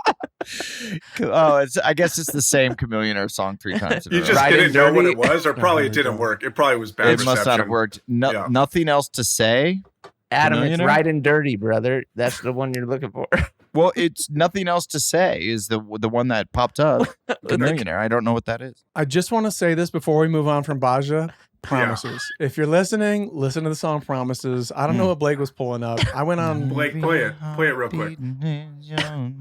guess it's the same Chameleon Air song 3 times. in a You row. just Riding didn't know what dirty. it was, or probably it didn't work. It probably was bad It reception. must not have worked. Yeah. Nothing else to say. Adam, it's Chameleon Air? Riding Dirty, brother. That's the one you're looking for. Well, it's nothing else to say is the one that popped up. Chameleon Air. I don't know what that is. I just want to say this before we move on from Basia. Promises. If you're listening, listen to the song Promises. I don't know what Blake was pulling up. I went on Blake, play it real quick.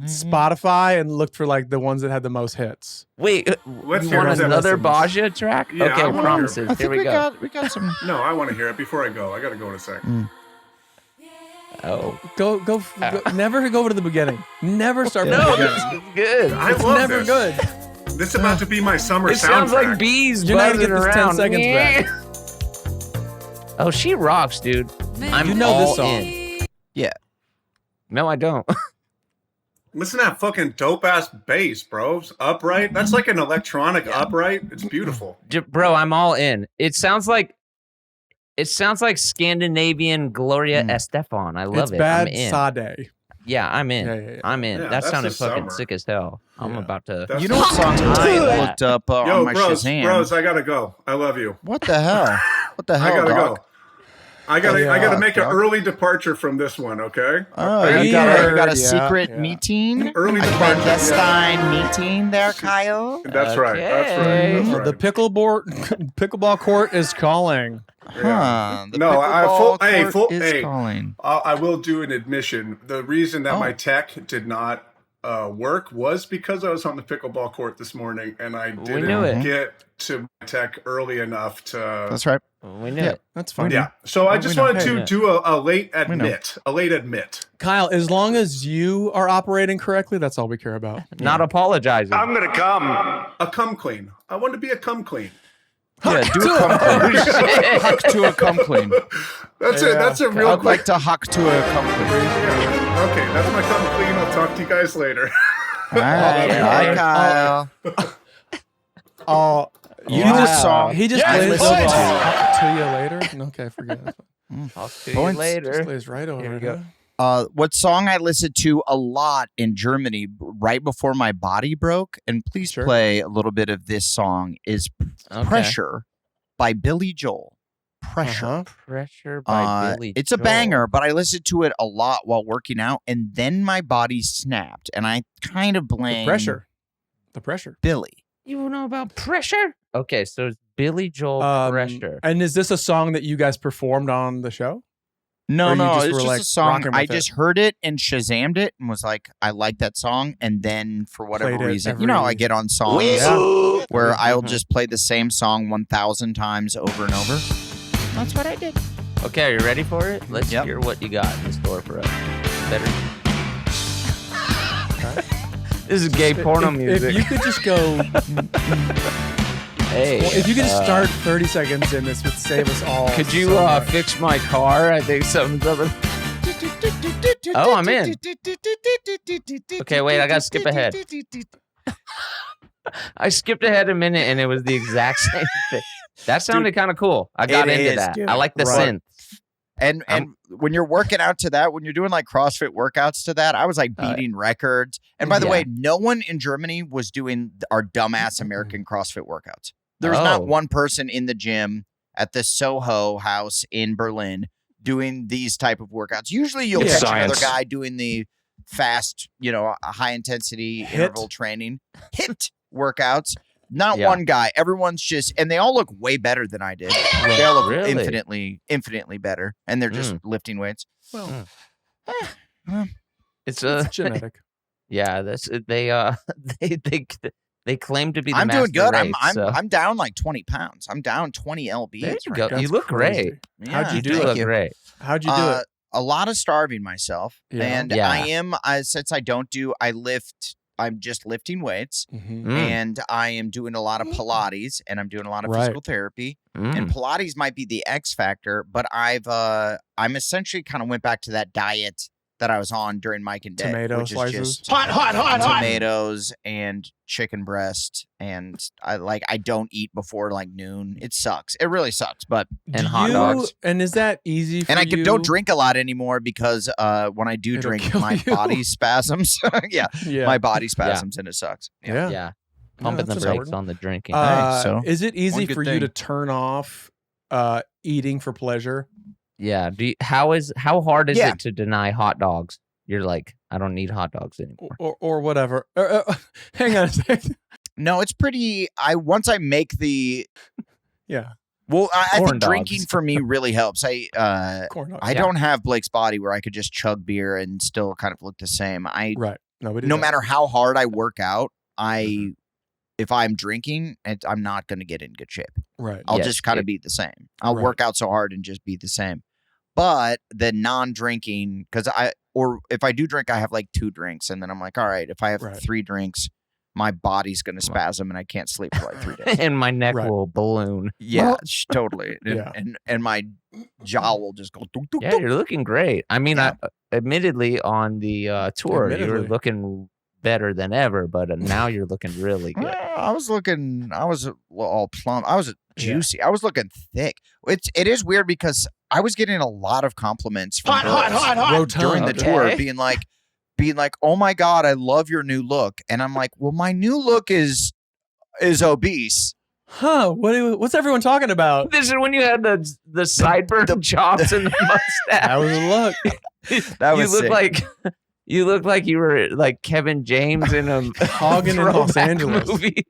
Spotify and looked for like the ones that had the most hits. Wait, Let's you hear want it. another Basia track? Yeah, I okay, wanna Promises. hear I Here think we go. we got some. No, I want to hear it before I go. I got to go in a sec. Oh. Go never go over to the beginning. Never start from No, the this beginning. is good. I It's love never this. good. This is about to be my summer It sounds soundtrack. like bees You're not buzzing gonna get this 10 around. seconds Yeah. back. Oh, she rocks, dude. I'm You know all this song. in. Yeah. No, I don't. Listen to that fucking dope ass bass, bro. It's upright. That's like an electronic upright. It's beautiful. Bro, I'm all in. It sounds like Scandinavian Gloria Estefan. I love It's it. bad I'm in. Sade. Yeah, I'm in. Yeah. I'm in. Yeah, that that's sounded the fucking summer. sick as hell. I'm Yeah. about to. That's You know what song I looked up Yo, on my bros, Shazam? I gotta go. I love you. What the hell? What the hell? I gotta dog? go. I gotta make an dog. early departure from this one. Okay. Oh, I you got a heard, secret yeah. meeting? Early A departure. clandestine meeting there, Kyle? That's right. That's right. Okay. That's right. The pickleball court is calling. Huh. The No, pickleball court is hey. calling. I will do an admission. The reason that my tech did not work was because I was on the pickleball court this morning and I knew didn't it. get to my tech early enough to. That's right. We knew Yeah. it. That's fine. Yeah. So I just know. wanted Hey, to yeah. do a late know. admit. A late admit. Kyle, as long as you are operating correctly, that's all we care about. Not apologizing. gonna come. A cum clean. I want to be a cum clean. Yeah, do a cum clean. Huck to a cum clean. That's it. That's a real I'd quick. like to huck to a cum clean. Yeah. Okay, that's my cum clean. I'll talk to you guys later. All right. Bye, Kyle. Oh, You know this song. he just I plays listened it to. to you later. Okay, forget it. Talk to Points. you later. Just plays right over Here we it. go. huh? What song I listened to a lot in Germany right before my body broke, and please Sure. play a little bit of this song, is Okay. Pressure by Billy Joel. Pressure. Uh-huh. Pressure by Billy It's a Joel. banger, but I listened to it a lot while working out, and then my body snapped, and I kind of blame The pressure. Billy. You know about Pressure? Okay, so it's Billy Joel Pressure. And is this a song that you guys performed on the show? No, Or you no, just it's were, just like, a song. rocking I with it? just heard it and Shazammed it and was like, I like that song. And then for whatever Played it reason, you know, I every- get on songs Yeah. where I'll just play the same song 1,000 times over and over. That's what I did. Okay, are you ready for it? Let's Yep. hear what you got in store for us. Better. This is gay porno music. If you could just go, Hey, if you could just start 30 seconds in, this would save us all. could you so much. fix my car? I think something's up. Oh, I'm in. Okay, wait, I gotta skip ahead. I skipped ahead a minute and it was the exact same thing. That sounded kind of cool. I got It into is, that. dude. I like the Right. synth. And when you're working out to that, when you're doing like CrossFit workouts to that, I was like beating records. And by the yeah. way, no one in Germany was doing our dumbass American CrossFit workouts. There was Oh. not one person in the gym at the Soho house in Berlin doing these type of workouts. Usually you'll It's catch science. another guy doing the fast, high intensity interval training, HIIT workouts. Not Yeah. one guy. Everyone's just, and they all look way better than I did. They all look Really? infinitely better, and they're just lifting weights. Well, It's it's genetic. yeah. That's they they claim to be. The I'm doing master good. race, so. I'm down like 20 pounds. I'm down 20 lbs. There you right go. now. You look crazy. great. Yeah, How'd you do You thank look you. great. How'd you do it? a lot of starving myself, and since I'm just lifting weights, and I am doing a lot of Pilates, and I'm doing a lot of physical therapy. And Pilates might be the X factor, but I'm essentially kind of went back to that diet that I was on during Mike and Dave, Tomato which slices, is just hot tomatoes and chicken breast, and I don't eat before like noon. It sucks. It really sucks. But hot dogs. And is that easy for you? And I don't drink a lot anymore because when I do drink, my body spasms. My body spasms, and it sucks. Yeah. Pumping the brakes on the drinking. So is it easy for you to turn off eating for pleasure? Yeah. How hard is it to deny hot dogs? You're like, I don't need hot dogs anymore, or whatever. Hang on a second. No, it's pretty. Once I make the. Yeah. Well, I think drinking for me really helps. I don't have Blake's body where I could just chug beer and still kind of look the same. No matter how hard I work out, if I'm drinking, I'm not going to get in good shape. Right. I'll just kind of be the same. I'll work out so hard and just be the same. But the non-drinking, or if I do drink, I have like 2 drinks, and then I'm like, all right, if I have 3 drinks, my body's going to spasm and I can't sleep for like 3 days. And my neck will balloon. Yeah, totally. And my jaw will just go. You're looking great. I mean, admittedly, on the tour, you were looking better than ever, but now you're looking really good. I was all plump. I was juicy. I was looking thick. It is weird because I was getting a lot of compliments from girls during the tour, being like, oh my God, I love your new look. And I'm like, well, my new look is obese. Huh? What's everyone talking about? This is when you had the sideburn chops and the mustache. That was a look. That was sick. You look like you were like Kevin James in a Hogging in Los Angeles movie.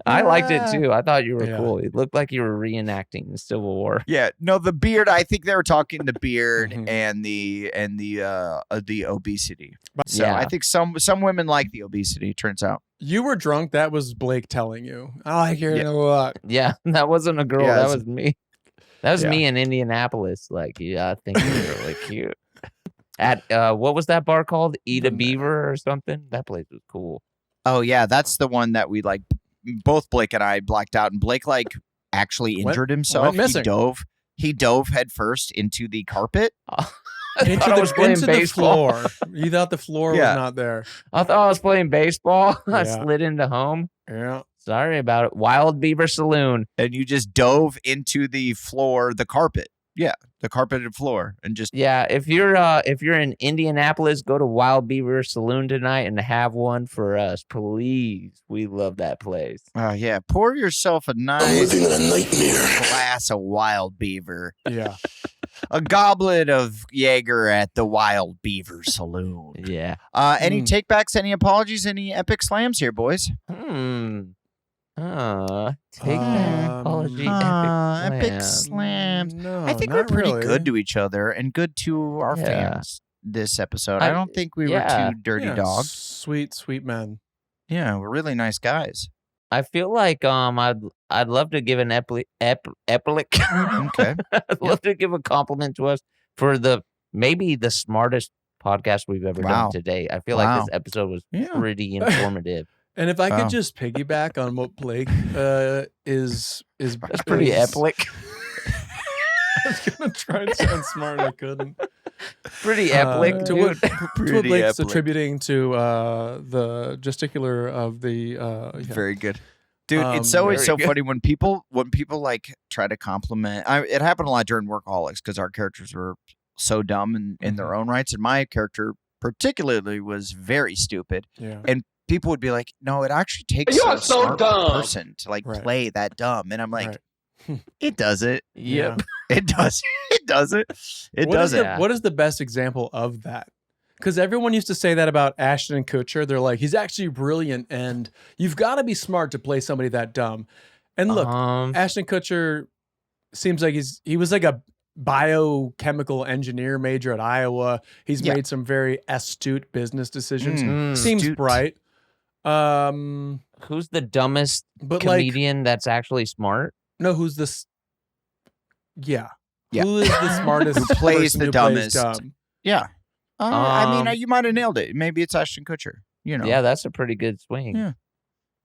I liked it too. I thought you were cool. It looked like you were reenacting the Civil War. Yeah, no, the beard. I think they were talking the beard and the obesity. So I think some women like the obesity. Turns out you were drunk. That was Blake telling you. I like your new look. Yeah, that wasn't a girl. That was me. That was me in Indianapolis. Like, I think you're really cute. At what was that bar called? Eat a Beaver or something? That place was cool. Oh yeah, that's the one that we like. Both Blake and I blacked out, and Blake actually injured himself. He dove head first into the carpet. Into the floor. You thought the floor was not there. I thought I was playing baseball. I slid into home. Yeah. Sorry about it. Wild Beaver Saloon. And you just dove into the floor, the carpet. Yeah, the carpeted floor, and just if you're in Indianapolis, go to Wild Beaver Saloon tonight and have one for us, please. We love that place. Pour yourself a nice nightmare glass of Wild Beaver. Yeah, a goblet of Jaeger at the Wild Beaver Saloon. Yeah. Any takebacks? Any apologies? Any epic slams here, boys? Take back apology. Epic slams. No, I think we're pretty good to each other and good to our fans this episode. I don't think we were too dirty dogs. Sweet men. Yeah, we're really nice guys. I feel like I'd love to give an epic. Okay. I'd love to give a compliment to us for maybe the smartest podcast we've ever done today. I feel like this episode was pretty informative. And if I could just piggyback on what Blake is that's pretty epic. I was gonna try and sound smart, I couldn't. Pretty epic, to what Blake's attributing to the gesticular of the very good. Dude, it's always so funny when people like try to compliment. It happened a lot during Workaholics because our characters were so dumb in their own rights, and my character particularly was very stupid. Yeah. And people would be like, "No, it actually takes a smart person to like play that dumb," and I'm like, "It does it. Yep, it does. It does it. It does it." What is the best example of that? Because everyone used to say that about Ashton Kutcher. They're like, he's actually brilliant, and you've got to be smart to play somebody that dumb. And look, Ashton Kutcher seems like he was like a biochemical engineer major at Iowa. He's made some very astute business decisions. Seems bright. Who's the dumbest comedian that's actually smart? No, who's this? Yeah. Yeah. Who is the smartest? Who plays person the who dumbest? dumb? Yeah. I mean, you might have nailed it. Maybe it's Ashton Kutcher. You know. Yeah, that's a pretty good swing. Yeah.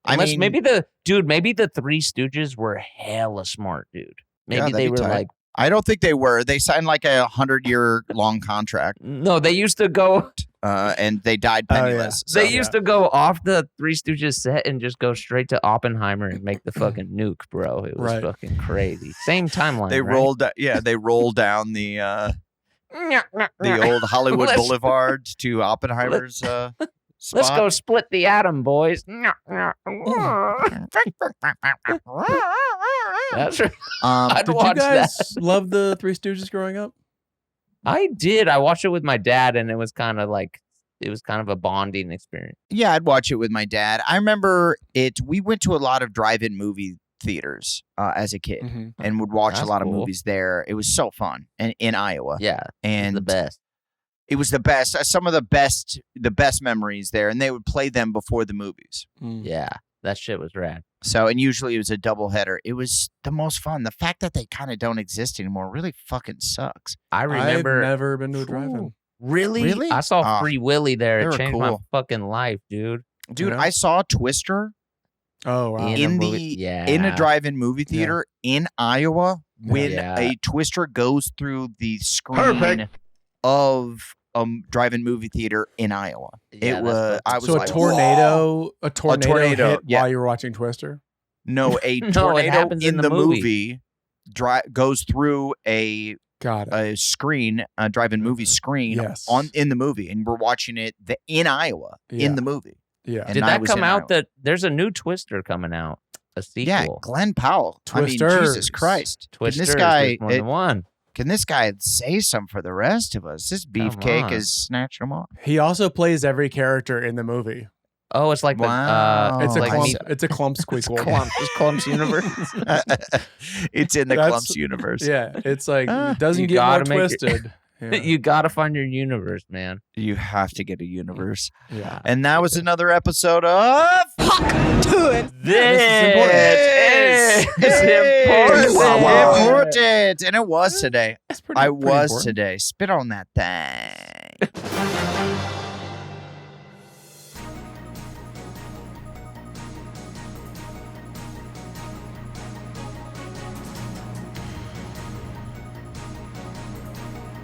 Unless maybe the Three Stooges were hella smart, dude. Maybe they were like. I don't think they were. They signed like a 100-year long contract. No, they used to go. And they died penniless. They used to go off the Three Stooges set and just go straight to Oppenheimer and make the fucking nuke, bro. It was fucking crazy. Same timeline. They rolled. Yeah, they rolled down the old Hollywood Boulevard to Oppenheimer's. Spot. Let's go split the atom, boys. That's right. Did you guys love the Three Stooges growing up? I did. I watched it with my dad, and it was kind of a bonding experience. Yeah, I'd watch it with my dad. I remember it. We went to a lot of drive-in movie theaters as a kid, and would watch a lot of movies there. It was so fun, and in Iowa. Yeah, and the best. It was the best. Some of the best memories there, and they would play them before the movies. Yeah, that shit was rad. So, and usually it was a doubleheader. It was the most fun. The fact that they kind of don't exist anymore really fucking sucks. I remember. I've never been to a drive-in. Really? I saw Free Willy there. It changed my cool. fucking life, dude. Dude, I saw Twister. Oh, wow. In a drive-in movie theater in Iowa when a Twister goes through the screen of a drive-in movie theater in Iowa. Yeah, it was. I was so like, a tornado tornado hit while you were watching Twister. No, a tornado in the movie goes through a screen, a drive-in movie screen in the movie, and we're watching it in Iowa in the movie. Yeah. And did that come out? That there's a new Twister coming out, a sequel. Yeah, Glenn Powell. Twisters. I mean, Jesus Christ. Twisters. This guy, more than one. Can this guy say something for the rest of us? This beefcake is snatching them off. He also plays every character in the movie. Oh, it's like it's a like clump. It's a clump squeakle. It's Clump's universe. It's in the Clump's universe. Yeah, it's like it doesn't get more twisted. You gotta find your universe, man. You have to get a universe. Yeah. And that was another episode of Fuck to it. This is important. And it was today. I was today. Spit on that thing.